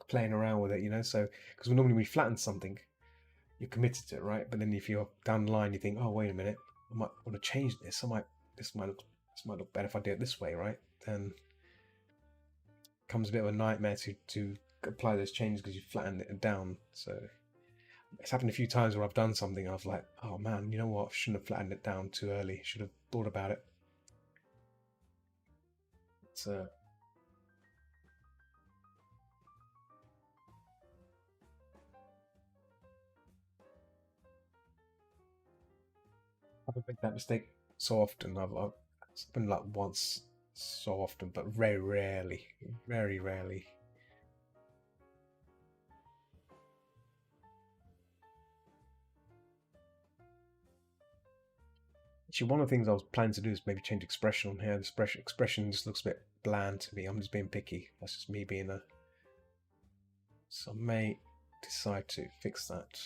playing around with it, So because normally we flatten something, you're committed to it, right? But then if you're down the line, you think, oh wait a minute, I might want to change this. This might look better if I do it this way, right? Then it becomes a bit of a nightmare to apply those changes because you flattened it down. So it's happened a few times where I've done something, I've like, oh man, you know what? I shouldn't have flattened it down too early. Should have thought about it. It's I've made that mistake so often. It's been like once so often, but very rarely. Very rarely. Actually, one of the things I was planning to do is maybe change expression on here. The expression just looks a bit bland to me. I'm just being picky. That's just me being a. So I may decide to fix that.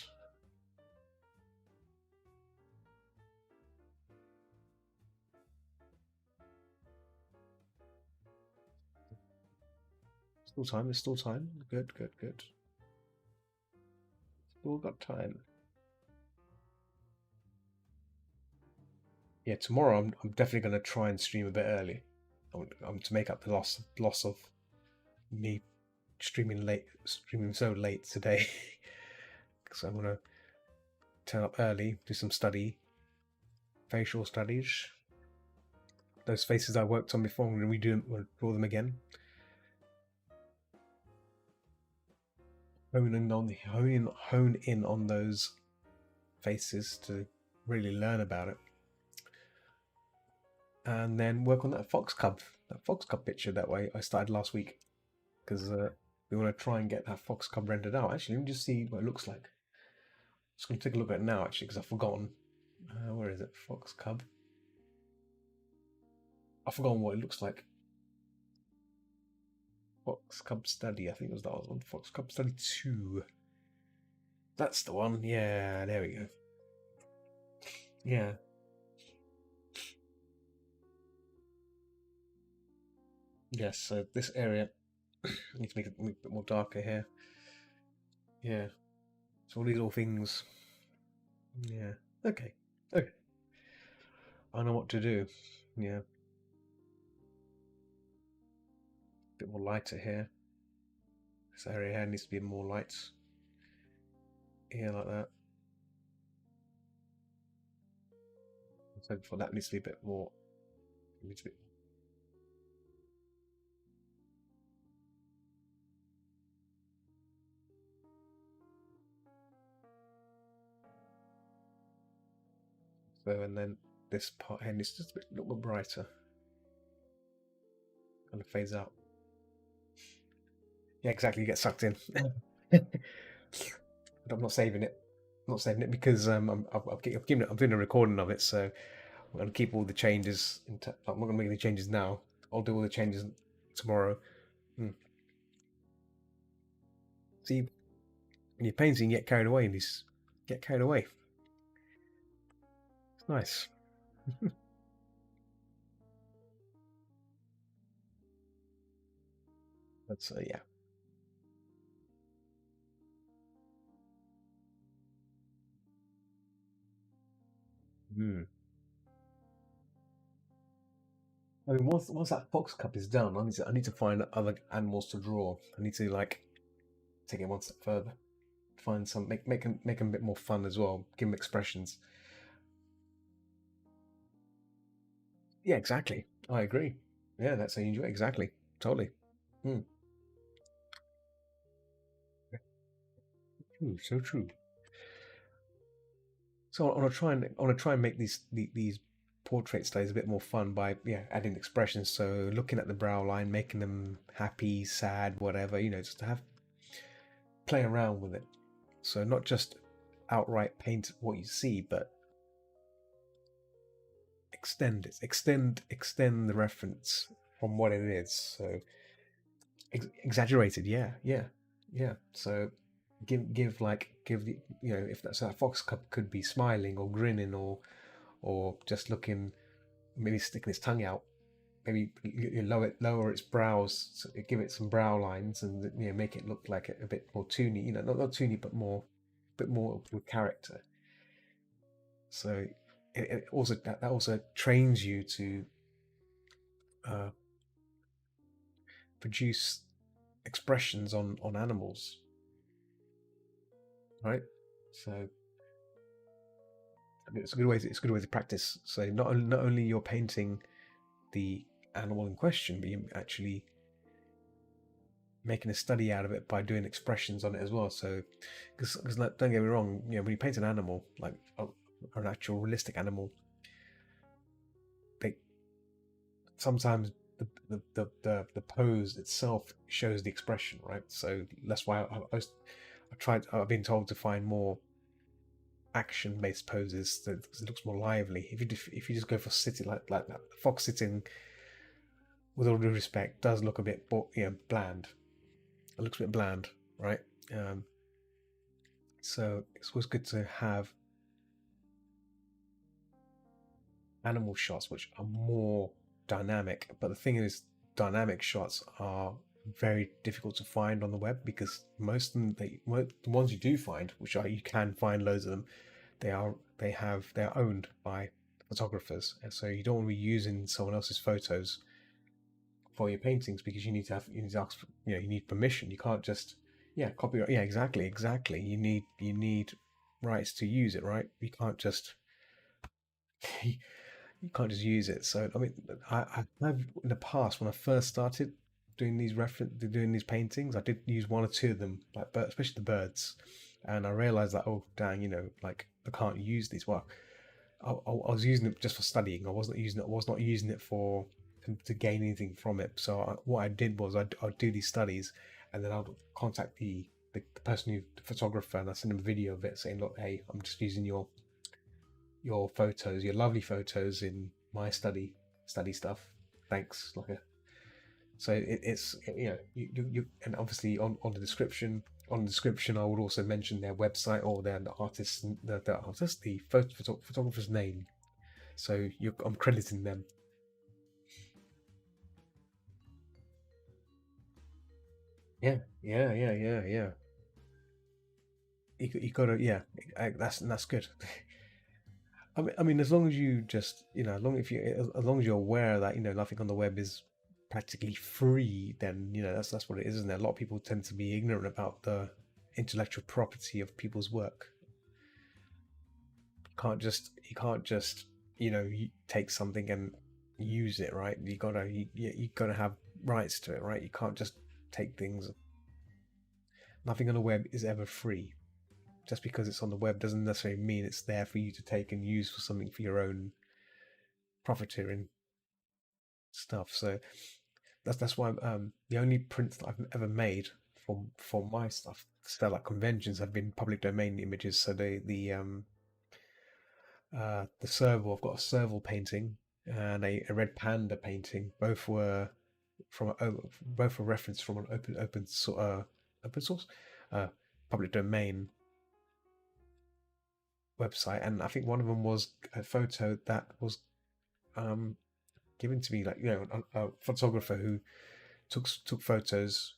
Still time. There's still time. Good, good, good. Still got time. Yeah, tomorrow I'm definitely going to try and stream a bit early. I'm to make up the loss of me streaming so late today. So I'm gonna turn up early, do some facial studies. Those faces I worked on before, I'm gonna draw them again. Hone in on those faces to really learn about it, and then work on that fox cub picture that way I started last week, because we want to try and get that fox cub rendered out. Actually, let me just see what it looks like. Just gonna take a look at it now, actually, because I've forgotten. Where is it? Fox cub. I've forgotten what it looks like. Fox Cub Study, I think it was that one. Fox Cub Study 2. That's the one. Yeah, there we go. Yeah. Yes, so this area, need to make it a bit more darker here. Yeah. So all these little things. Yeah. Okay. Okay. I know what to do. Yeah. A bit more lighter here. This area here needs to be more light. Here, like that. So for that needs to be a bit more. Needs to be. So, and then this part here needs just a little bit brighter. Kind of fades out. Yeah, exactly. You get sucked in. I'm not saving it. I'm not saving it because I'm doing a recording of it, so I'm going to keep all the changes. I'm not going to make any changes now. I'll do all the changes tomorrow. See, when you're painting, you get carried away. Get carried away. It's nice. That's yeah. Hmm. I mean, once that fox cup is done, I need to find other animals to draw. I need to like take it one step further. Find some make them a bit more fun as well. Give them expressions. Yeah, exactly. I agree. Yeah, that's how you enjoy it. Exactly. Totally. Hmm. True. So true. So I want to try and make these portrait studies a bit more fun by adding expressions. So looking at the brow line, making them happy, sad, whatever, just to have play around with it. So not just outright paint what you see, but extend the reference from what it is. So exaggerated, yeah. So give the if that's a fox cup could be smiling or grinning or just looking, maybe sticking its tongue out. Maybe you lower its brows, so give it some brow lines, and make it look like a bit more toony. Not toony, but bit more with character. So it also that also trains you to uh, produce expressions on animals, right? So it's a good way. It's a good way to practice. So not only you're painting the animal in question, but you're actually making a study out of it by doing expressions on it as well. So, because don't get me wrong, when you paint an animal like an actual realistic animal, they sometimes the pose itself shows the expression, right? So that's why I've been told to find more action-based poses that it looks more lively. If you just go for sitting like that, fox sitting, with all due respect, does look a bit bland. It looks a bit bland, right? Um, so it's always good to have animal shots which are more dynamic. But the thing is, dynamic shots are very difficult to find on the web, because most of them, the ones you do find, which are, you can find loads of them, they're owned by photographers, and so you don't want to be using someone else's photos for your paintings, because you need to ask for, you need permission. You can't just copyright. Yeah, exactly. You need rights to use it, right? You can't just you can't just use it. So I mean, I've in the past, when I first started doing these paintings, I did use one or two of them, like, but especially the birds, and I realized that, oh dang, like, I can't use these. Well, I was using it just for studying. I wasn't using it. I was not using it for to gain anything from it. So what I did was I'd do these studies, and then I'd contact the person the photographer, and I send him a video of it, saying, look, hey, I'm just using your photos, your lovely photos, in my study stuff. Thanks. So it's you and obviously on the description. On the description, I would also mention their website, or the artist, the photographer's name. So I'm crediting them. Yeah. You gotta, that's good. I mean, as long as you just, as long as you're aware that nothing on the web is practically free, then that's what it is, isn't it? A lot of people tend to be ignorant about the intellectual property of people's work. You can't just take something and use it, right? You gotta have rights to it, right? You can't just take things. Nothing on the web is ever free. Just because it's on the web doesn't necessarily mean it's there for you to take and use for something for your own profiteering stuff. So that's why the only prints that I've ever made for my stuff, so like conventions, have been public domain images. So the Serval, I've got a Serval painting and a red panda painting. Both were both were referenced from an open source uh, public domain website, and I think one of them was a photo that was um, given to me, like, a photographer who took photos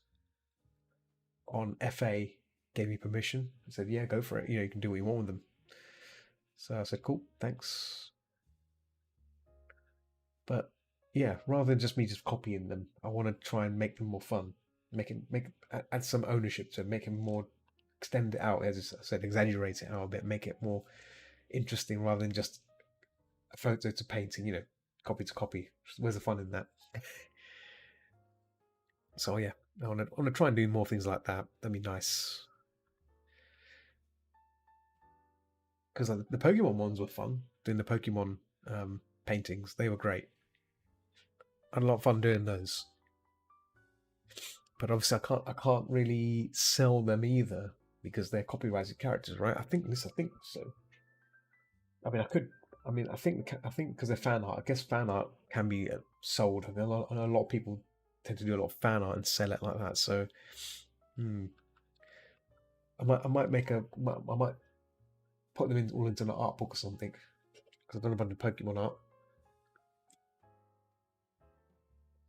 on FA, gave me permission and said, yeah, go for it, you can do what you want with them. So I said, cool, thanks. But yeah, rather than just me just copying them, I want to try and make them more fun, add some ownership to it, make it more, extend it out, as I said, exaggerate it out a bit, make it more interesting, rather than just a photo to painting, copy to copy. Where's the fun in that? So yeah, I want to try and do more things like that. That'd be nice. Because the Pokemon ones were fun. Doing the Pokemon paintings, they were great. I had a lot of fun doing those. But obviously, I can't really sell them either, because they're copyrighted characters, right? I think so. I mean, I could. I think because they're fan art. I guess fan art can be sold. I know a lot of people tend to do a lot of fan art and sell it like that. So, I might put them all into an art book or something. Because I don't know about the Pokemon art.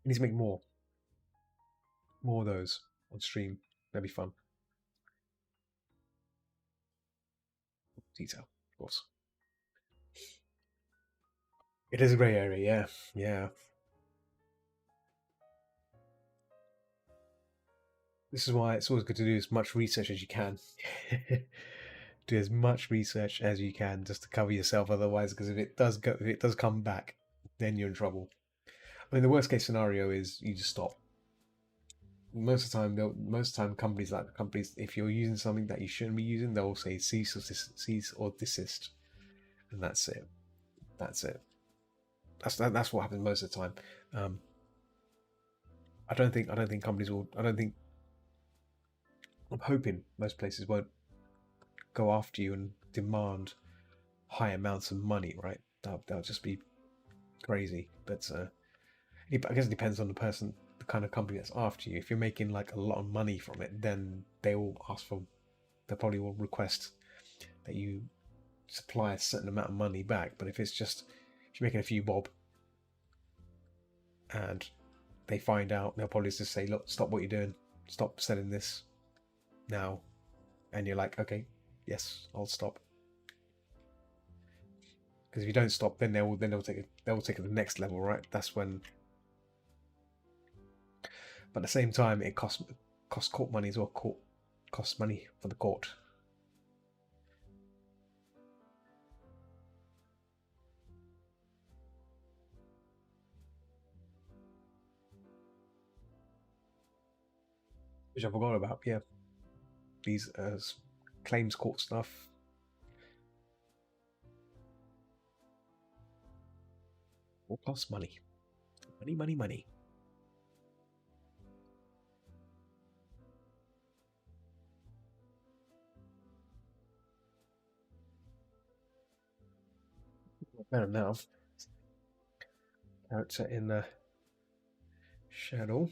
I need to make more of those on stream. That'd be fun. Detail, of course. It is a grey area, yeah. This is why it's always good to do as much research as you can. Do as much research as you can, just to cover yourself. Otherwise, because if it does come back, then you're in trouble. I mean, the worst case scenario is you just stop. Most of the time, companies, if you're using something that you shouldn't be using, they'll say cease or desist, and that's it. That's it. That's what happens most of the time. I don't think companies will. I'm hoping most places won't go after you and demand high amounts of money, right? That'll just be crazy. But I guess it depends on the person, the kind of company that's after you. If you're making like a lot of money from it, then they will ask for, they probably will request that you supply a certain amount of money back. But if it's just, if you're making a few bob and they find out, they'll probably just say, look, stop what you're doing, stop selling this now. And you're like, okay, yes, I'll stop. Because if you don't stop, then they'll take it to the next level, right? That's when. But at the same time, it costs court money as well. Costs money for the court. Which I forgot about. Yeah, these claims court stuff. All costs money. Money, money, money. Better now. Character in the shadow.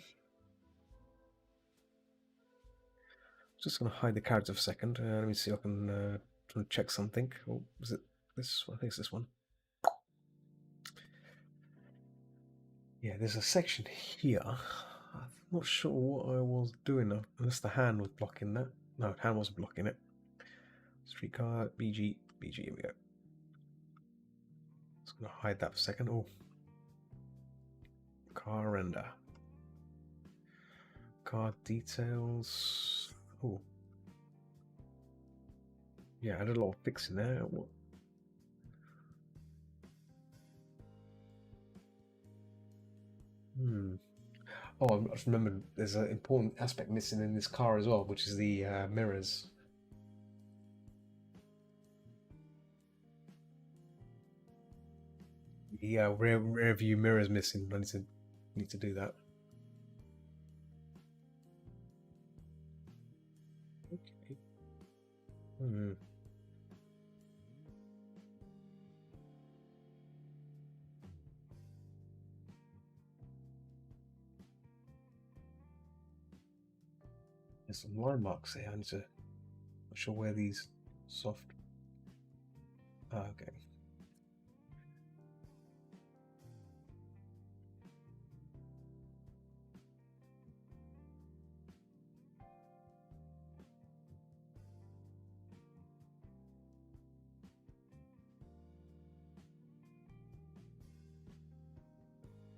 Just gonna hide the character for a second. Let me see if I can try to check something. Oh, is it this one? I think it's this one. Yeah, there's a section here. I'm not sure what I was doing, unless the hand was blocking that. No, hand wasn't blocking it. Streetcar, BG, here we go. Just gonna hide that for a second. Oh, car render. Car details. Oh, yeah, I did a lot of fixing there. What? Oh, I just remembered there's an important aspect missing in this car as well, which is the mirrors. Yeah, rear view mirrors missing. I need to do that. Okay. There's some line marks here. I need to. Not sure where these soft. Okay.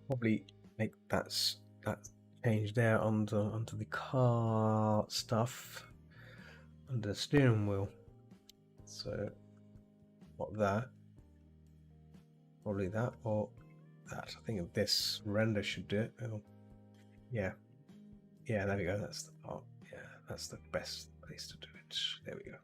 Probably make that change there onto the car stuff under the steering wheel. So what that? Probably that or that. I think this render should do it. Oh, yeah. Yeah, there we go. That's the part. Yeah, that's the best place to do it. There we go.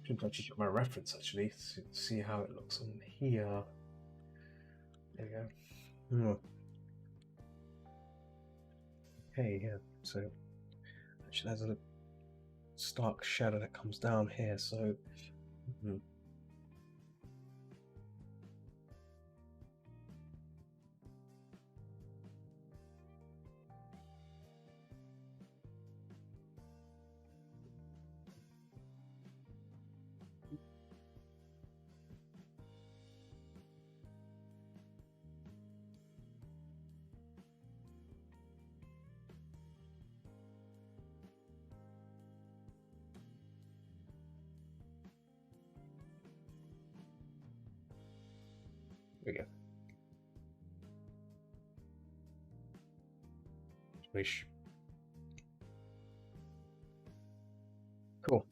Should actually check my reference actually to see how it looks on here. There we go. Okay, yeah. So actually, there's a stark shadow that comes down here. So. There we go. Wish. Cool.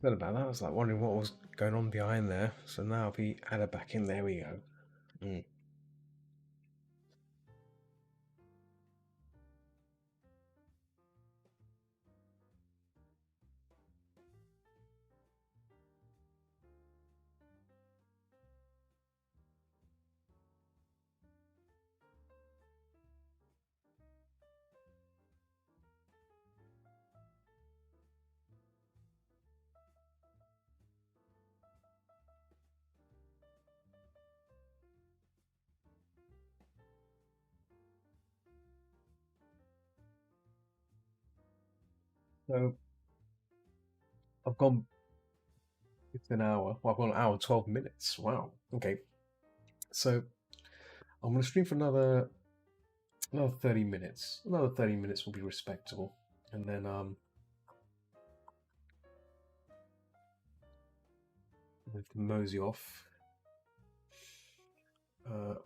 Thought about that. I was like wondering what was going on behind there. So now if we add it back in, there we go. So I've gone. It's an hour. Well, I've gone an hour and 12 minutes. Wow. Okay. So I'm going to stream for another 30 minutes. Another 30 minutes will be respectable, and then with mosey off.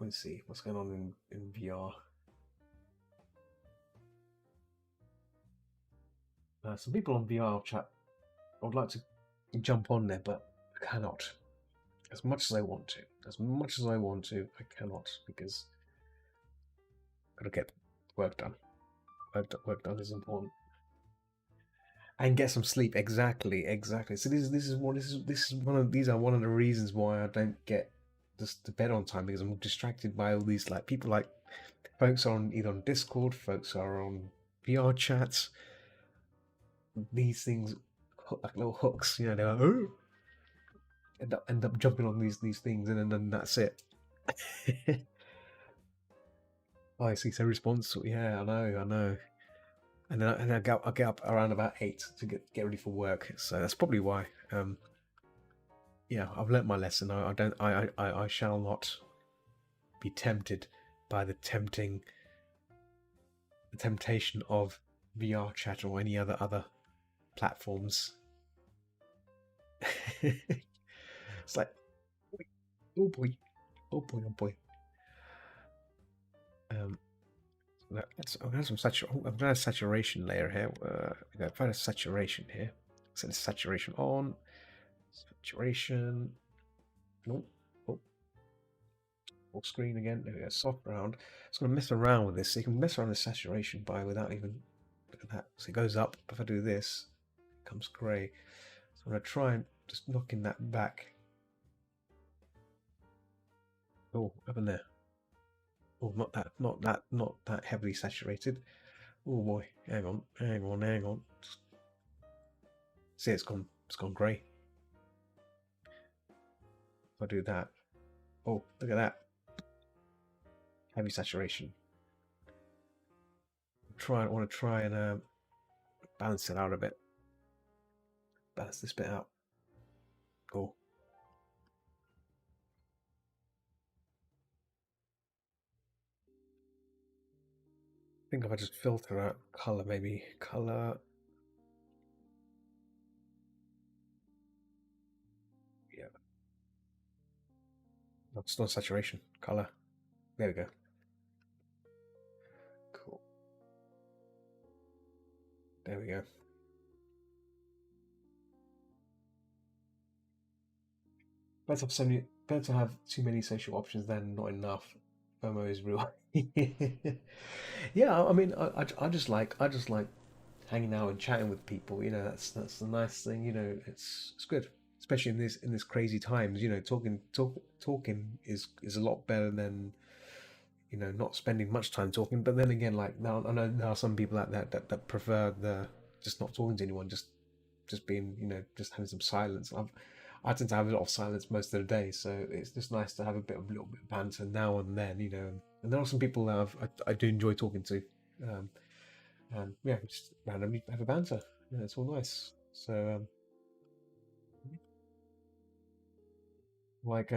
Let's see what's going on in VR. Some people on VR chat. I would like to jump on there, but I cannot. As much as I want to. As much as I want to, I cannot because I've got to get work done. Work done is important. And get some sleep. Exactly, exactly. So these are one of the reasons why I don't get just to bed on time, because I'm distracted by all these like people, like folks are on either on Discord, folks are on VR chats. These things like little hooks, they're like, oh, end up jumping on these things, and then that's it. Oh, I see. So responsible. Yeah, I know. And then I get up around about 8 to get ready for work. So that's probably why. Yeah, I've learnt my lesson. I don't. I shall not be tempted by the temptation of VR chat or any other platforms. It's like, oh boy, oh boy, oh boy. I've got I've got a saturation layer here. I've got a saturation here. Set saturation on. Saturation. Nope. Oh, full screen again. There we go. Soft round. It's going to mess around with this. So you can mess around with saturation by without even. Look at that. So it goes up. If I do this, it comes grey. So I'm going to try and just knocking that back. Oh, up in there. Oh, not that heavily saturated. Oh boy, hang on. See, it's gone grey. If I do that, oh, look at that, heavy saturation. I want to try and balance it out a bit. Balance this bit out. Cool. I think if I just filter out color, maybe color. Yeah. No, it's not saturation. Color. There we go. Cool. There we go. Better to have too many social options than not enough. FOMO is real. Yeah, I mean, I just like hanging out and chatting with people. That's the nice thing. It's good, especially in this crazy times. Talking is a lot better than not spending much time talking. But then again, like now I know there are some people out there that prefer the just not talking to anyone, just being just having some silence. I tend to have a lot of silence most of the day, so it's just nice to have a little bit of banter now and then. And there are some people that I do enjoy talking to. Um, and yeah, just randomly have a banter. Yeah, it's all nice. So like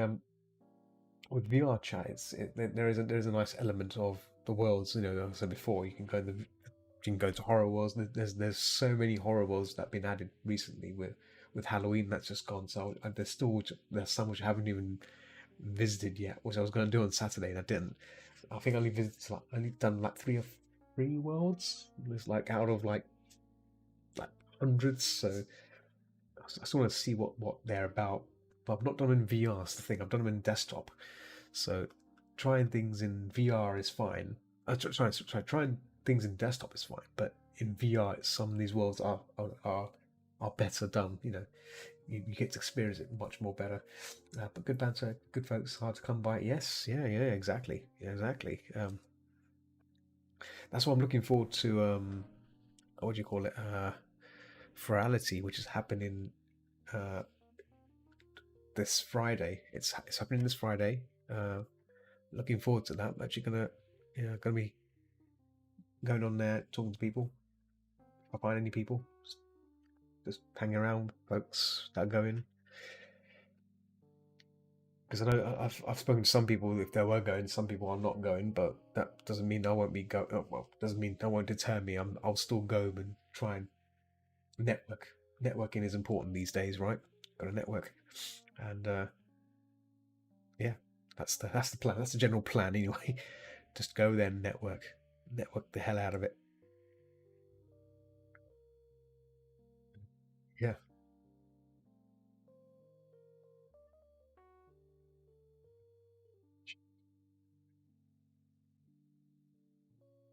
with VR chat, there is a nice element of the worlds. Like I said before, you can go to horror worlds. There's so many horror worlds that have been added recently with Halloween that's just gone. So there's some which I haven't even visited yet, which I was going to do on Saturday and I didn't. I think I only done like three worlds. It's like out of like hundreds. So I just want to see what they're about. But I've not done them in VR. That's the thing. I've done them in desktop. So trying things in VR is fine. Trying things in desktop is fine. But in VR, some of these worlds are better done. You get to experience it much more better. But good banter, good folks, hard to come by. Yes, yeah, exactly, exactly. That's what I'm looking forward to. What do you call it? Ferality, which is happening uh, this Friday. It's happening this Friday. Looking forward to that. I'm actually gonna be going on there talking to people. if I find any people, just hang around folks that are going. Because I know I've spoken to some people if they were going, some people are not going, but that doesn't mean I won't be go. Well, doesn't mean that won't deter me. I'll still go and try and network. Networking is important these days, right? Got to network, and yeah, that's the plan. That's the general plan anyway. Just go there and network the hell out of it. Yeah.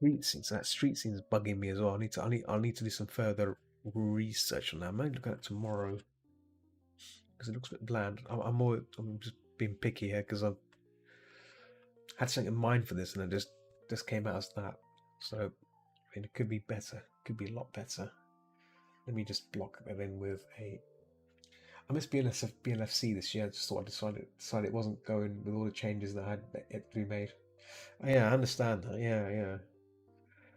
That street scene is bugging me as well. I need to do some further research on that. I might look at it tomorrow because it looks a bit bland. I'm just being picky here because I've had something in mind for this and it just came out as that. So I mean, it could be better. Could be a lot better. Let me just block that in with a. I missed BLFC this year. I just thought I decided it wasn't going with all the changes that had yet to be made. Oh, yeah, I understand that. Yeah, yeah.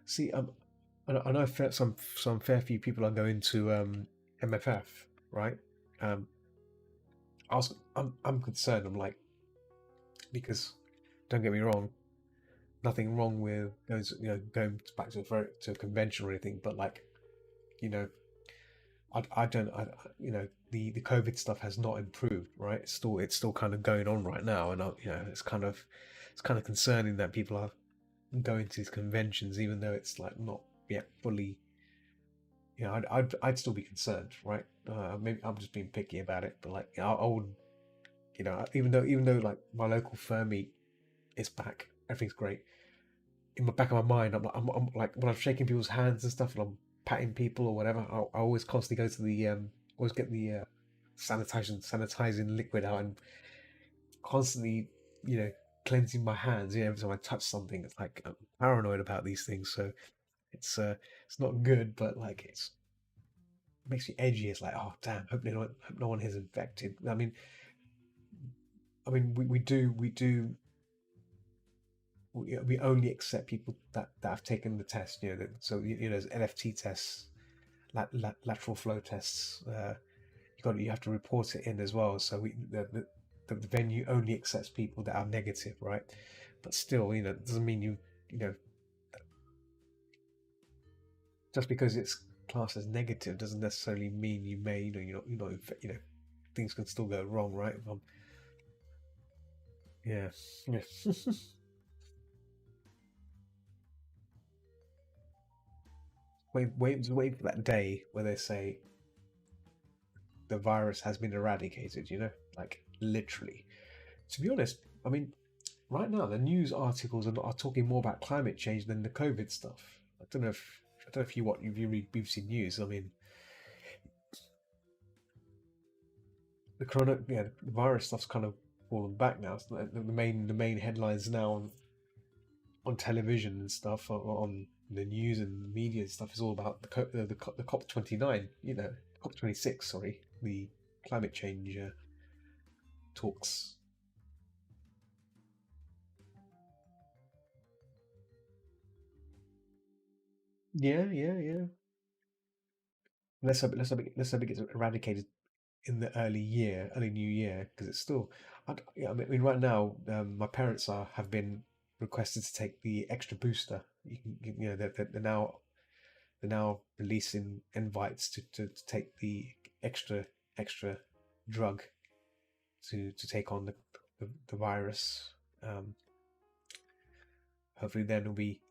See, I know some fair few people are going to MFF, right? Um, I'm concerned. I'm like, because don't get me wrong, nothing wrong with going back to a convention or anything, but like, you know, I don't the COVID stuff has not improved, right? It's still kind of going on right now, and it's kind of concerning that people are going to these conventions even though it's like not yet fully. I'd still be concerned, right? Maybe I'm just being picky about it, but like I would, even though like my local fur meet is back, everything's great. In the back of my mind, I'm like when I'm shaking people's hands and stuff, and I'm patting people or whatever. I always constantly go to the always get the sanitizing liquid out and constantly, you know, cleansing my hands. Every time I touch something, it's like I'm paranoid about these things. So it's not good, but like it makes me edgy. It's like, oh damn, hope no one is infected. I mean, we only accept people that have taken the test. There's LFT tests, lateral flow tests. You have to report it in as well. So the venue only accepts people that are negative, right? But still, it doesn't mean you know just because it's classed as negative doesn't necessarily mean you may things can still go wrong, right? Yeah, yeah. Wait for that day where they say the virus has been eradicated. Like literally. To be honest, I mean, right now the news articles are talking more about climate change than the COVID stuff. I don't know if you read BBC News. I mean, the virus stuff's kind of fallen back now. So the main headlines now on television and stuff, on the news and the media and stuff, is all about the COP 29. COP 26. Sorry, the climate change talks. Yeah, yeah, yeah. Let's hope it gets eradicated in the early new year, because it's still. Yeah, I mean, right now, my parents have been requested to take the extra booster. They're now releasing invites to take the extra drug to take on the virus. Um, Hopefully, then will be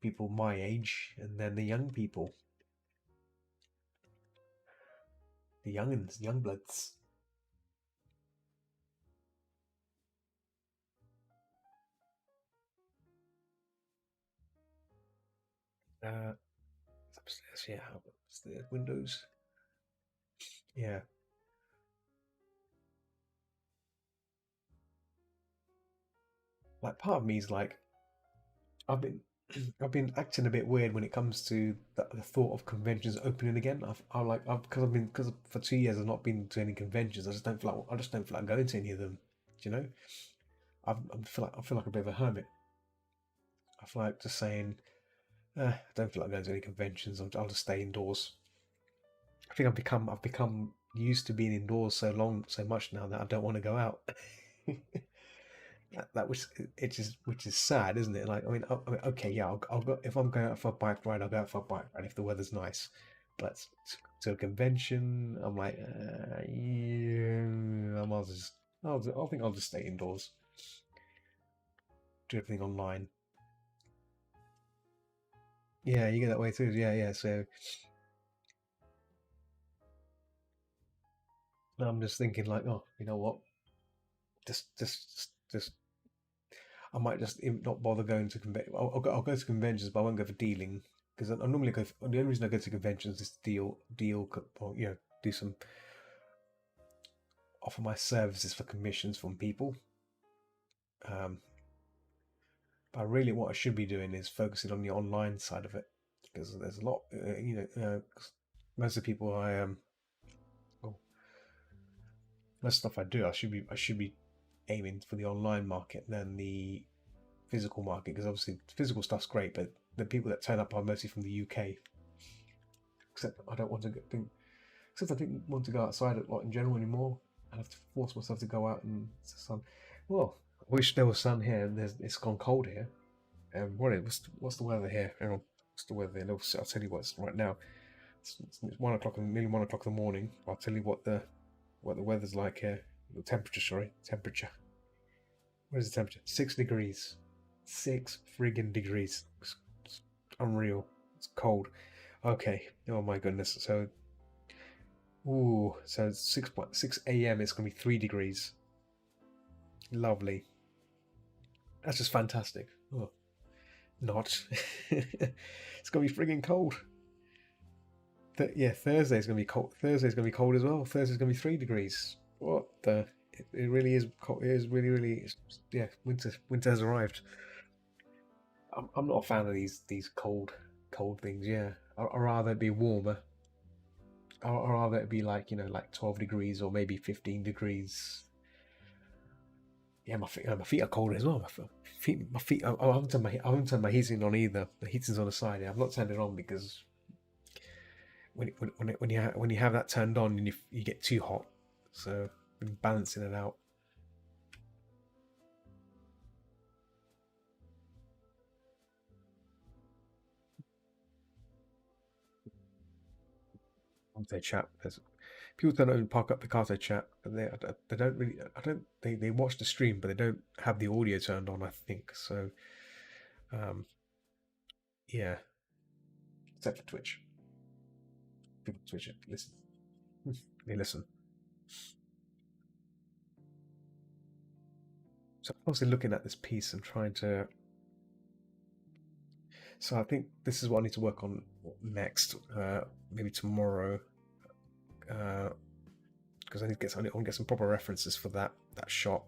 people my age, and then the young people, the youngins, young bloods. Uh, Upstairs, yeah, upstairs windows, yeah. Like part of me is like, I've been I've been acting a bit weird when it comes to the thought of conventions opening again. Because for 2 years I've not been to any conventions. I just don't feel like going to any of them. Do you know? I feel like a bit of a hermit. I feel like just saying. I don't feel like going to any conventions. I'll just stay indoors. I think I've become used to being indoors so much now that I don't want to go out. That was it just which is sad, isn't it? Like I mean okay, yeah, I'll go if I'm going out for a bike ride, I'll go out for a bike ride if the weather's nice. But to a convention, I'm like, yeah, I might as well just, I think I'll just stay indoors, do everything online. Yeah, you get that way too. Yeah, yeah. So I'm just thinking like, oh, you know what? Just I might just not bother going to convention. I'll go to conventions, but I won't go for dealing because I normally go. The only reason I go to conventions is to deal, or do some offer my services for commissions from people. Um, but really, what I should be doing is focusing on the online side of it because there's a lot. 'Cause most of the people well, most stuff I do, I should be aiming for the online market than the physical market because obviously physical stuff's great, but the people that turn up are mostly from the UK. Except I don't want to think. Except I didn't want to go outside a lot in general anymore. I have to force myself to go out and sun. Well, I wish there was sun here. It's gone cold here. What's the weather here? Hang on. What's the weather here? I'll tell you what's right now. It's 1 o'clock, nearly 1 o'clock in the morning. I'll tell you what the weather's like here. The temperature, sorry, temperature. What is the temperature? 6 degrees. 6 friggin' degrees. It's unreal. It's cold. Okay. Oh my goodness. So 6 a.m. It's gonna be 3 degrees. Lovely. That's just fantastic. Oh, not. It's gonna be friggin' cold. Yeah, Thursday's gonna be cold. Thursday's gonna be cold as well. Thursday's gonna be 3 degrees. What the? It really is cold. It is really. Yeah, winter has arrived. I'm not a fan of these cold things. Yeah, I'd rather it be warmer. I'd rather it be like like 12 degrees or maybe 15 degrees. Yeah, my feet are cold as well. My feet. I haven't turned my heating on either. The heating's on the side. Yeah, I've not turned it on because when you have that turned on, and you get too hot. So I'm balancing it out. Picato chat. People don't even park up Picato chat, and they don't really. I don't. They watch the stream, but they don't have the audio turned on. I think so. Um, yeah, except for Twitch. People Twitch it. Listen. They listen. So I'm obviously looking at this piece and trying to. So I think this is what I need to work on next. Maybe tomorrow. Because I want to get some proper references for that shot.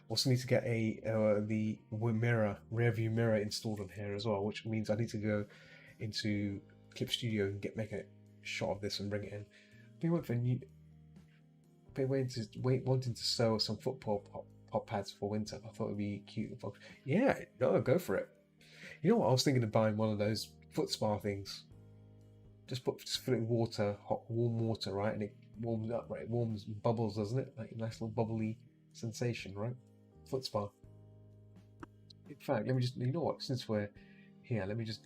Also need to get the rear view mirror installed on here as well, which means I need to go into Clip Studio and make a shot of this and bring it in. They went for new. They wanting to sew some football pop pads for winter. I thought it'd be cute. Yeah, no, go for it. You know what? I was thinking of buying one of those foot spa things. Just fill it with water, hot warm water, right? And it warms up, right? It warms bubbles, doesn't it? Like a nice little bubbly sensation, right? Foot spa. In fact, let me just you know what? Since we're here, let me just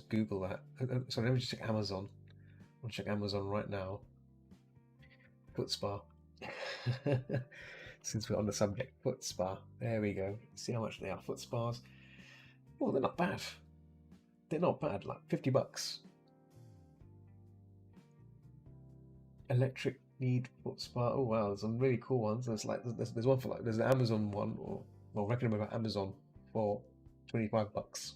Google that. Sorry, let me just check Amazon. I'll check Amazon right now. Foot spa. Since we're on the subject, foot spa. There we go. See how much they are. Foot spas. Oh, they're not bad. They're not bad. Like $50. Electric need foot spa. Oh wow, there's some really cool ones. There's one for there's an Amazon one, or well, recommended by Amazon for $25.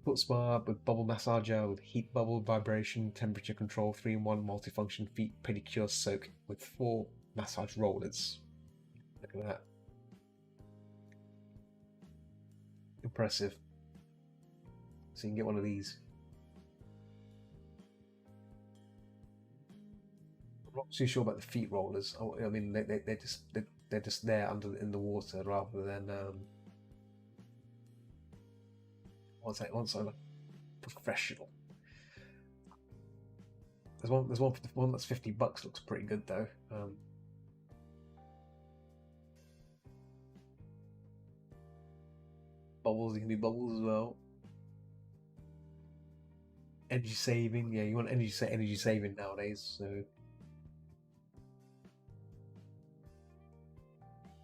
Foot spa with bubble massager with heat bubble vibration temperature control 3-in-1 multifunction feet pedicure soak with 4 massage rollers. Look at that. Impressive. So you can get one of these. I'm not too sure about the feet rollers. I mean, they're just there in the water rather than Once I like professional. There's one that's $50. Looks pretty good though. Bubbles, you can do bubbles as well. Energy saving, yeah, you want energy saving nowadays. So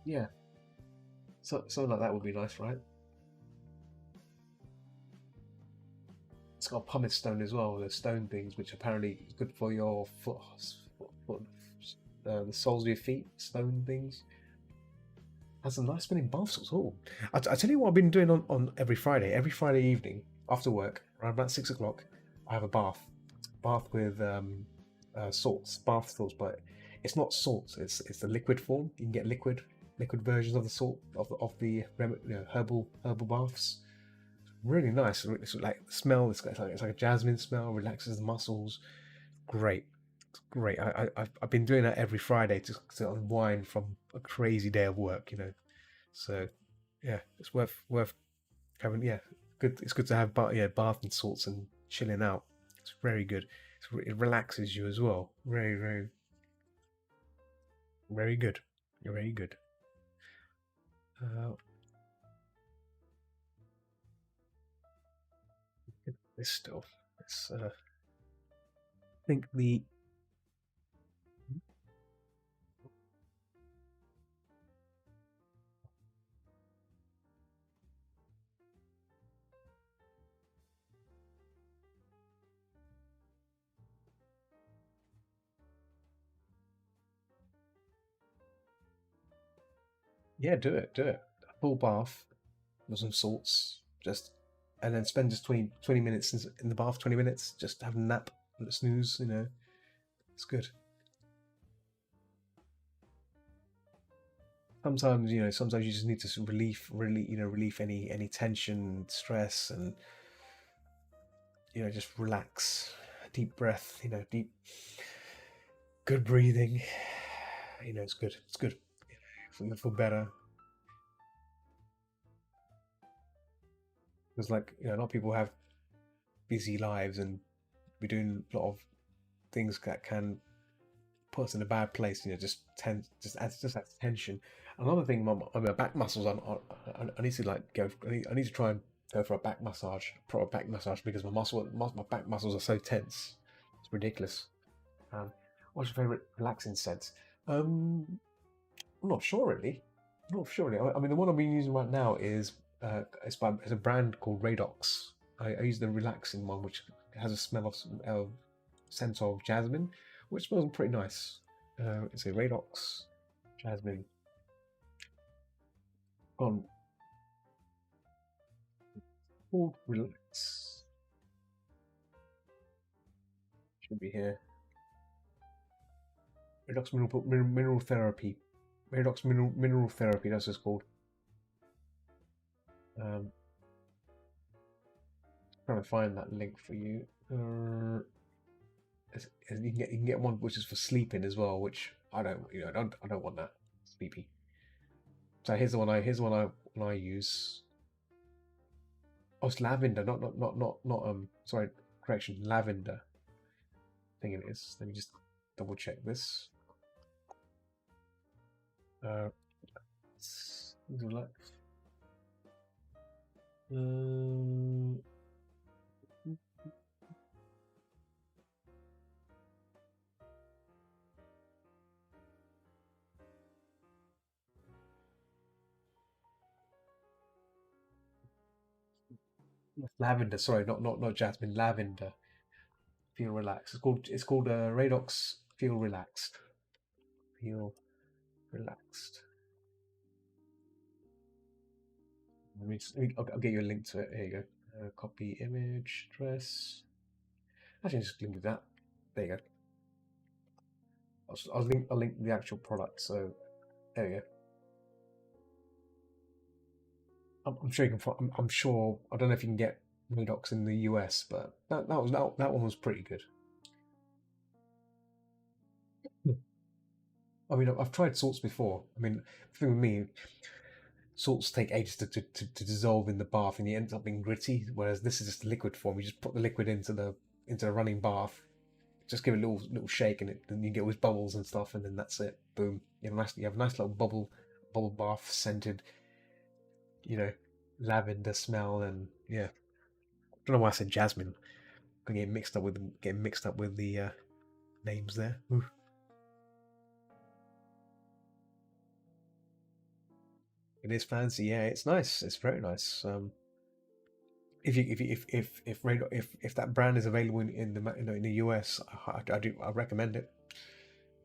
yeah, something like that would be nice, right? It's got pumice stone as well. The stone things, which apparently is good for your foot the soles of your feet. Stone things. Has some nice smelling bath salts. Oh, I tell you what I've been doing on every Friday. Every Friday evening after work, around about 6 o'clock, I have a bath with salts, bath salts, but it's not salts. It's the liquid form. You can get liquid versions of the salt of the herbal baths. Really nice. It's like the smell. It's like a jasmine smell. Relaxes the muscles. Great. It's great. I've been doing that every Friday to unwind from a crazy day of work. So yeah, it's worth having. Yeah, good. It's good to have bath and salts and chilling out. It's very good. It relaxes you as well. Very very very good. Very good. Uh, this stuff. It's I think the yeah, do it. A full bath with some salts, just and then spend just 20 minutes in the bath. 20 minutes, just have a nap, snooze. It's good. Sometimes you just need to relieve any tension, stress, and just relax. Deep breath, deep, good breathing. It's good. It's good. You feel better. Because a lot of people have busy lives and be doing a lot of things that can put us in a bad place. Just adds tension. Another thing, my back muscles. I need to I need to try and go for a back massage, proper back massage, because my back muscles are so tense. It's ridiculous. Um, what's your favorite relaxing scent? Um, I'm not sure really. I'm not sure really. I mean, the one I've been using right now is it's a brand called Radox. I use the relaxing one, which has a smell of scent of jasmine, which smells pretty nice. It's a Radox jasmine. Gone called Relax. Should be here. Radox mineral therapy. Radox mineral therapy. That's what it's called. Um, Trying to find that link for you. You can get one which is for sleeping as well, which I don't want that sleepy. So here's the one I use. Oh, it's lavender, not sorry, correction, lavender. I think it is. Let me just double check this. Relax. Lavender, sorry, not jasmine, lavender. Feel relaxed. It's called Radox. Feel relaxed. Feel relaxed. I'll get you a link to it. Here you go. Copy image address. Actually, just link with that. There you go. I'll link the actual product. So there you go. I'm sure you can. I'm sure. I don't know if you can get Radox in the US, but that one was pretty good. I mean, I've tried salts before. I mean, the thing with me, salts take ages to dissolve in the bath, and it ends up being gritty. Whereas this is just liquid form. You just put the liquid into the running bath, just give it a little shake, and you get all these bubbles and stuff, and then that's it. Boom. You have a nice little bubble bath scented, you know, lavender smell, and yeah. I don't know why I said jasmine. I'm getting mixed up with the names there. Oof. It is fancy, yeah. It's nice. It's very nice. If that brand is available in the US, I recommend it.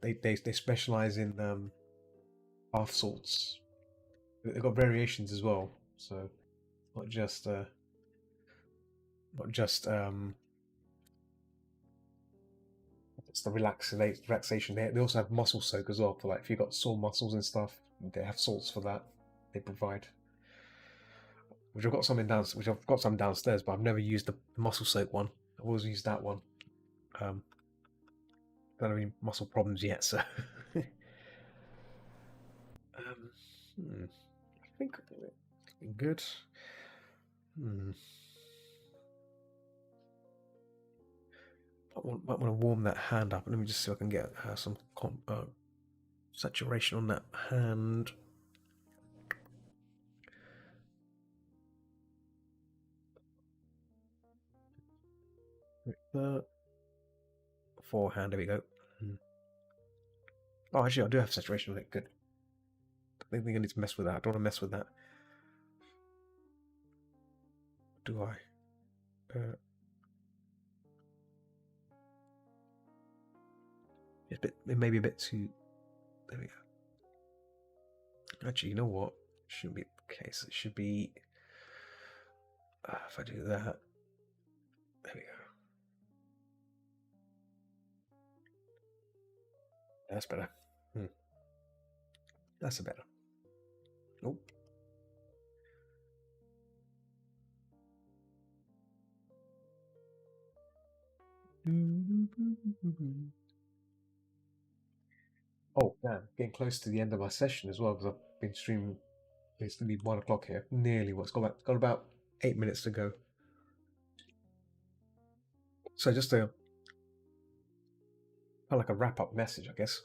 They specialize in bath salts. They've got variations as well, so not just uh, not just it's the relaxation. They also have muscle soak as well for like if you've got sore muscles and stuff. They have salts for that. They provide. Which I've got some downstairs, but I've never used the muscle soak one. I've always used that one. Um, don't have any muscle problems yet, so um, I think good. Hmm. Might want to warm that hand up. Let me just see if I can get some saturation on that hand. Forehand, there we go. Oh, actually, I do have saturation on it. Good. I think I need to mess with that. I don't want to mess with that. Do I? It may be a bit too. There we go. Actually, you know what? Shouldn't be the case. It should be. If I do that, there we go. That's better. That's a better. Nope. Oh, damn. Getting close to the end of my session as well because I've been streaming. It's going to be 1 o'clock here. Nearly. What's got about 8 minutes to go. So just a kind of like a wrap up message, I guess.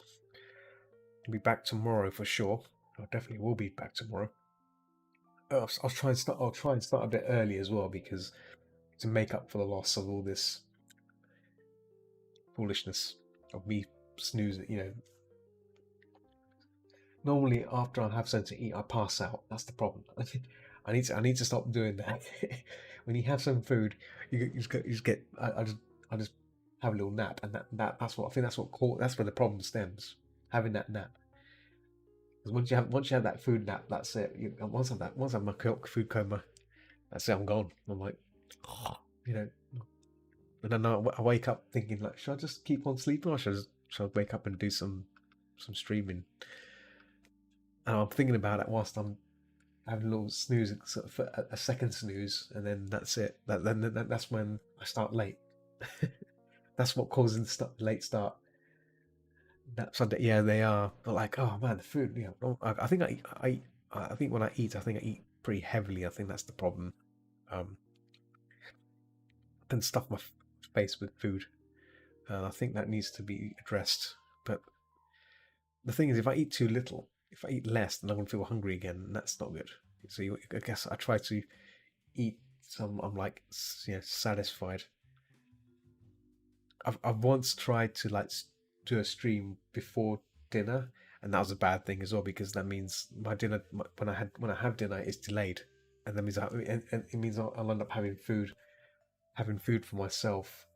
I'll be back tomorrow for sure. I definitely will be back tomorrow. I'll try and start. I'll try and start a bit early as well because to make up for the loss of all this foolishness of me snoozing. Normally after I have something to eat, I pass out. That's the problem. I need to stop doing that. When you have some food, you just get. I just have a little nap, and that's what I think. That's where the problem stems. Having that nap. Because once you have that food nap, that's it. Once I have my food coma, that's it. I'm gone. I'm like, you know, and then I wake up thinking like, should I just keep on sleeping, or should I wake up and do some streaming? And I'm thinking about it whilst I'm having a little snooze, sort of a second snooze, and then that's it. That's when I start late. That's what causes the late start. That's yeah, they are. But like, oh man, the food. Yeah, I think I think when I eat, I think I eat pretty heavily. I think that's the problem. Um, then stuff my face with food, and I think that needs to be addressed. But the thing is, if I eat too little, if I eat less, then I'm gonna feel hungry again, and that's not good. So I guess I try to eat some. I'm like, satisfied. I've once tried to like do a stream before dinner, and that was a bad thing as well because that means my dinner when I have dinner it's delayed, and that means and it means I'll end up having food for myself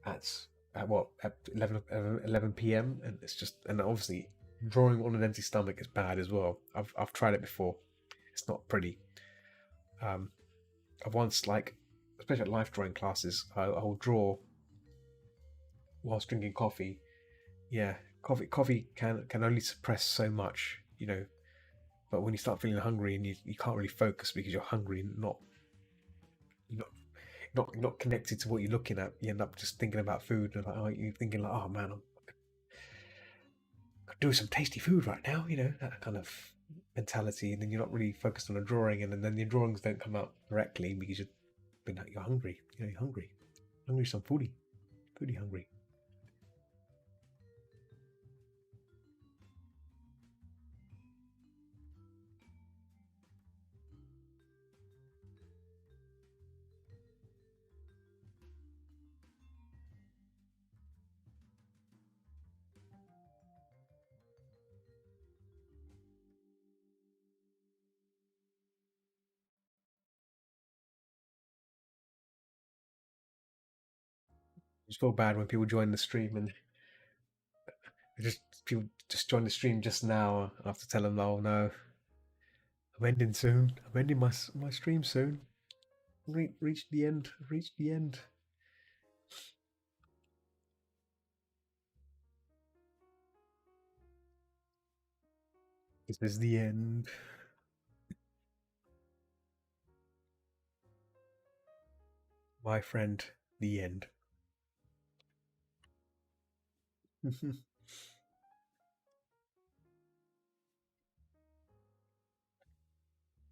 at what at 11 p.m. and it's just and obviously drawing on an empty stomach is bad as well. I've tried it before. It's not pretty. I've once like especially at life drawing classes I'll draw whilst drinking coffee. Yeah, coffee can only suppress so much, but when you start feeling hungry and you can't really focus because you're hungry, not not connected to what you're looking at, you end up just thinking about food and like, you're thinking like, oh man, I could do some tasty food right now, that kind of mentality, and then you're not really focused on a drawing, and then your drawings don't come out correctly because you're hungry. You're hungry some foodie hungry. I just feel bad when people join the stream and people just join the stream just now. I have to tell them, oh no, I'm ending soon. I'm ending my stream soon. Reach the end. Reach the end. This is the end. My friend, the end.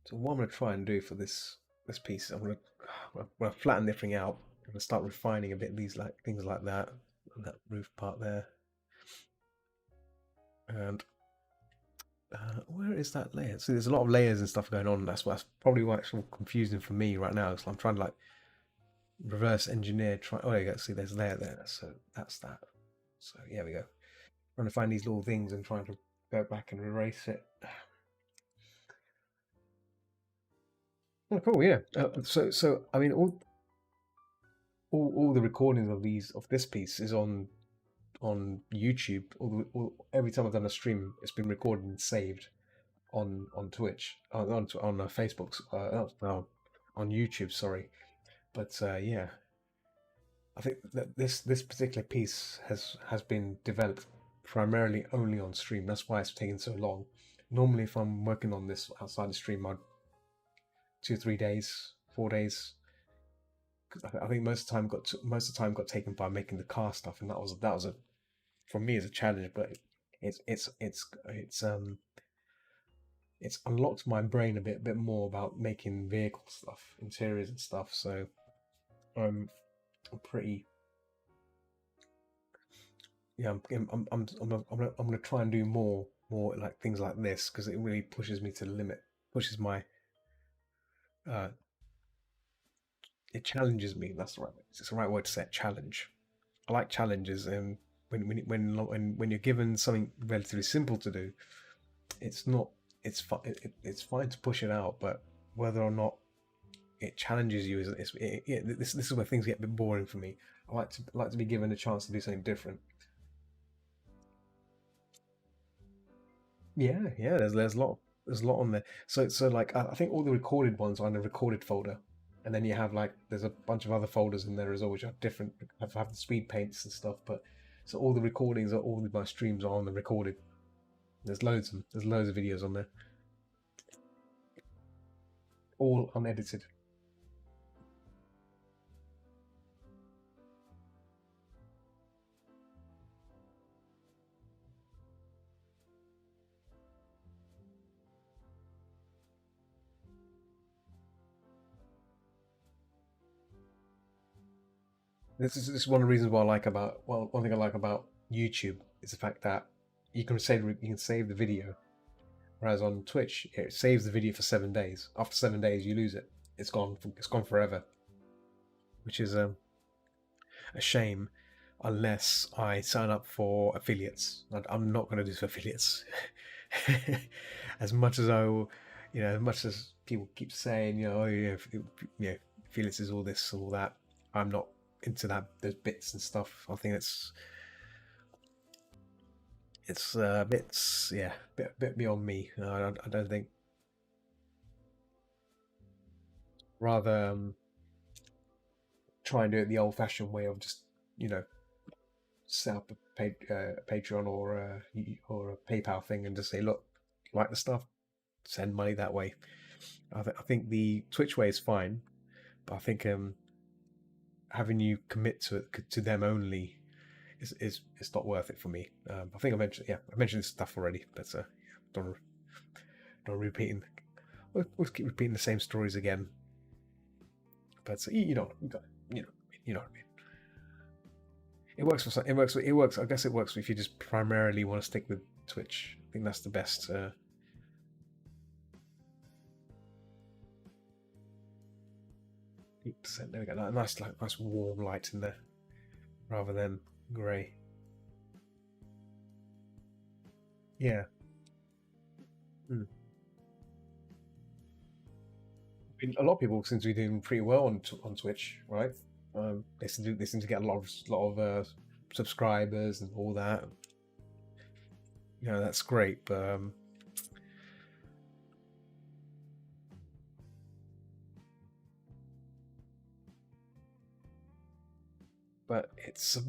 So what I'm going to try and do for this piece, I'm gonna flatten everything out. I'm gonna start refining a bit these like things like that, and that roof part there, and where is that layer? So there's a lot of layers and stuff going on. That's probably why it's all confusing for me right now. So I'm trying to like reverse engineer. Oh, there you go. See, there's a layer there. So that's that. So here we go. Trying to find these little things and trying to go back and erase it. Oh, cool. Yeah. So I mean, all the recordings of this piece is on YouTube. Every time I've done a stream, it's been recorded and saved on Twitch, on Facebook, no, on YouTube. Sorry, but yeah, I think that this particular piece has been developed primarily only on stream. That's why it's taken so long. Normally, if I'm working on this outside the stream, I'd 2 3 days, 4 days. I think most of the time got taken by making the car stuff, and that was a for me as a challenge, but it's unlocked my brain a bit more about making vehicle stuff, interiors and stuff. So I'm pretty yeah. I'm gonna try and do more like things like this because it really pushes me to the limit, pushes my uh, it challenges me. That's the right. It's the right word to say it, challenge. I like challenges, and when you're given something relatively simple to do, it's not it's fine to push it out, but whether or not it challenges you this is where things get a bit boring for me. I like to be given a chance to do something different. Yeah, there's a lot on there. So like I think all the recorded ones are in a recorded folder, and then you have like there's a bunch of other folders in there as well which have different have the speed paints and stuff. But so all the recordings are all of my streams are on the recorded. There's loads of videos on there, all unedited. This is one of the reasons why I like about well one thing I like about YouTube is the fact that you can save the video, whereas on Twitch it saves the video for 7 days. After 7 days, you lose it. It's gone forever, which is a shame unless I sign up for affiliates. I'm not going to do this for affiliates. As much as as much as people keep saying, oh yeah, affiliates is all this, all that. I'm not into that. Those bits and stuff. I think it's bits, yeah, bit beyond me. I don't think. Rather try and do it the old-fashioned way of just you know set up a Patreon or a PayPal thing and just say, look, like the stuff, send money that way. I think the Twitch way is fine, but I think having you commit to them only is it's not worth it for me. I think I mentioned this stuff already, but don't not repeating. We'll keep repeating the same stories again. But you know what I mean. It works for some. It works. It works. I guess it works if you just primarily want to stick with Twitch. I think that's the best. There we go. Nice, like nice warm light in there, rather than grey. Yeah. Hmm. I mean, a lot of people seem to be doing pretty well on Twitch, right? They seem to get a lot of subscribers and all that. You know, that's great, but it's a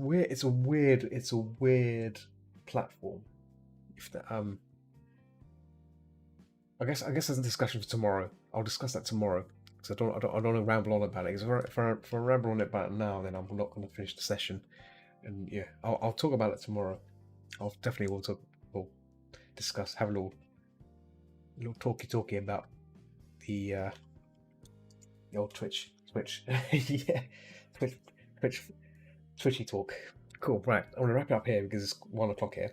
weird platform. If that I guess there's a discussion for tomorrow. I'll discuss that tomorrow because I don't want to ramble on about it. Because if I ramble on about it now, then I'm not going to finish the session. And yeah, I'll talk about it tomorrow. I'll definitely will talk. We'll discuss. Have a little talky about the old Twitch. Yeah, Twitch, Twitch, Twitchy talk. Cool. Right, I'm gonna wrap it up here because it's 1 o'clock here.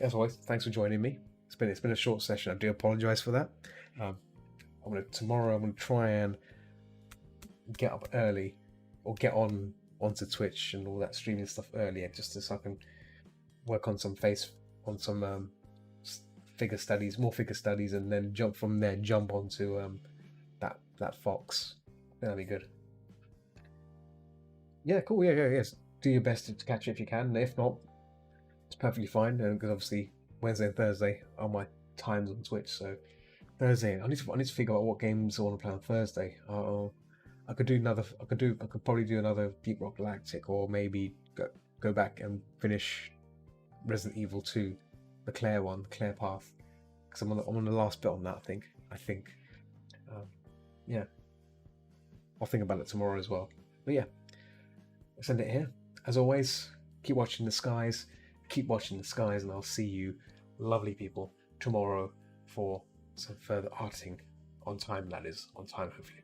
As always, thanks for joining me. It's been a short session. I do apologize for that. Tomorrow I'm gonna try and get up early or get onto Twitch and all that streaming stuff earlier, just so I can work on some more figure studies, and then jump onto that Fox. That'll be good. Yeah, cool. Yeah. Yes. Do your best to catch it if you can. If not, it's perfectly fine. Because obviously Wednesday and Thursday are my times on Twitch. So Thursday, I need to figure out what games I want to play on Thursday. I could probably do another Deep Rock Galactic, or maybe go back and finish Resident Evil 2, the Claire Path, because I'm on the last bit on that. I think, yeah, I'll think about it tomorrow as well. But yeah, let's end it here. As always, keep watching the skies, and I'll see you, lovely people, tomorrow for some further arting on time. That is on time, hopefully.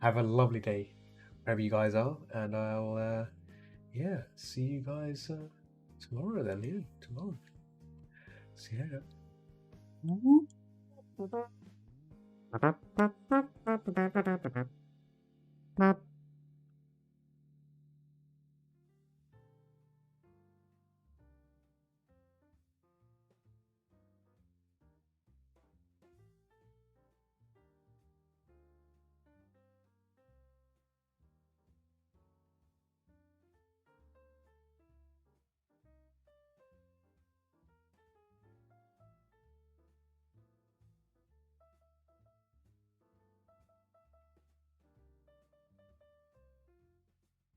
Have a lovely day wherever you guys are, and I'll see you guys tomorrow then. Yeah, tomorrow. See you later.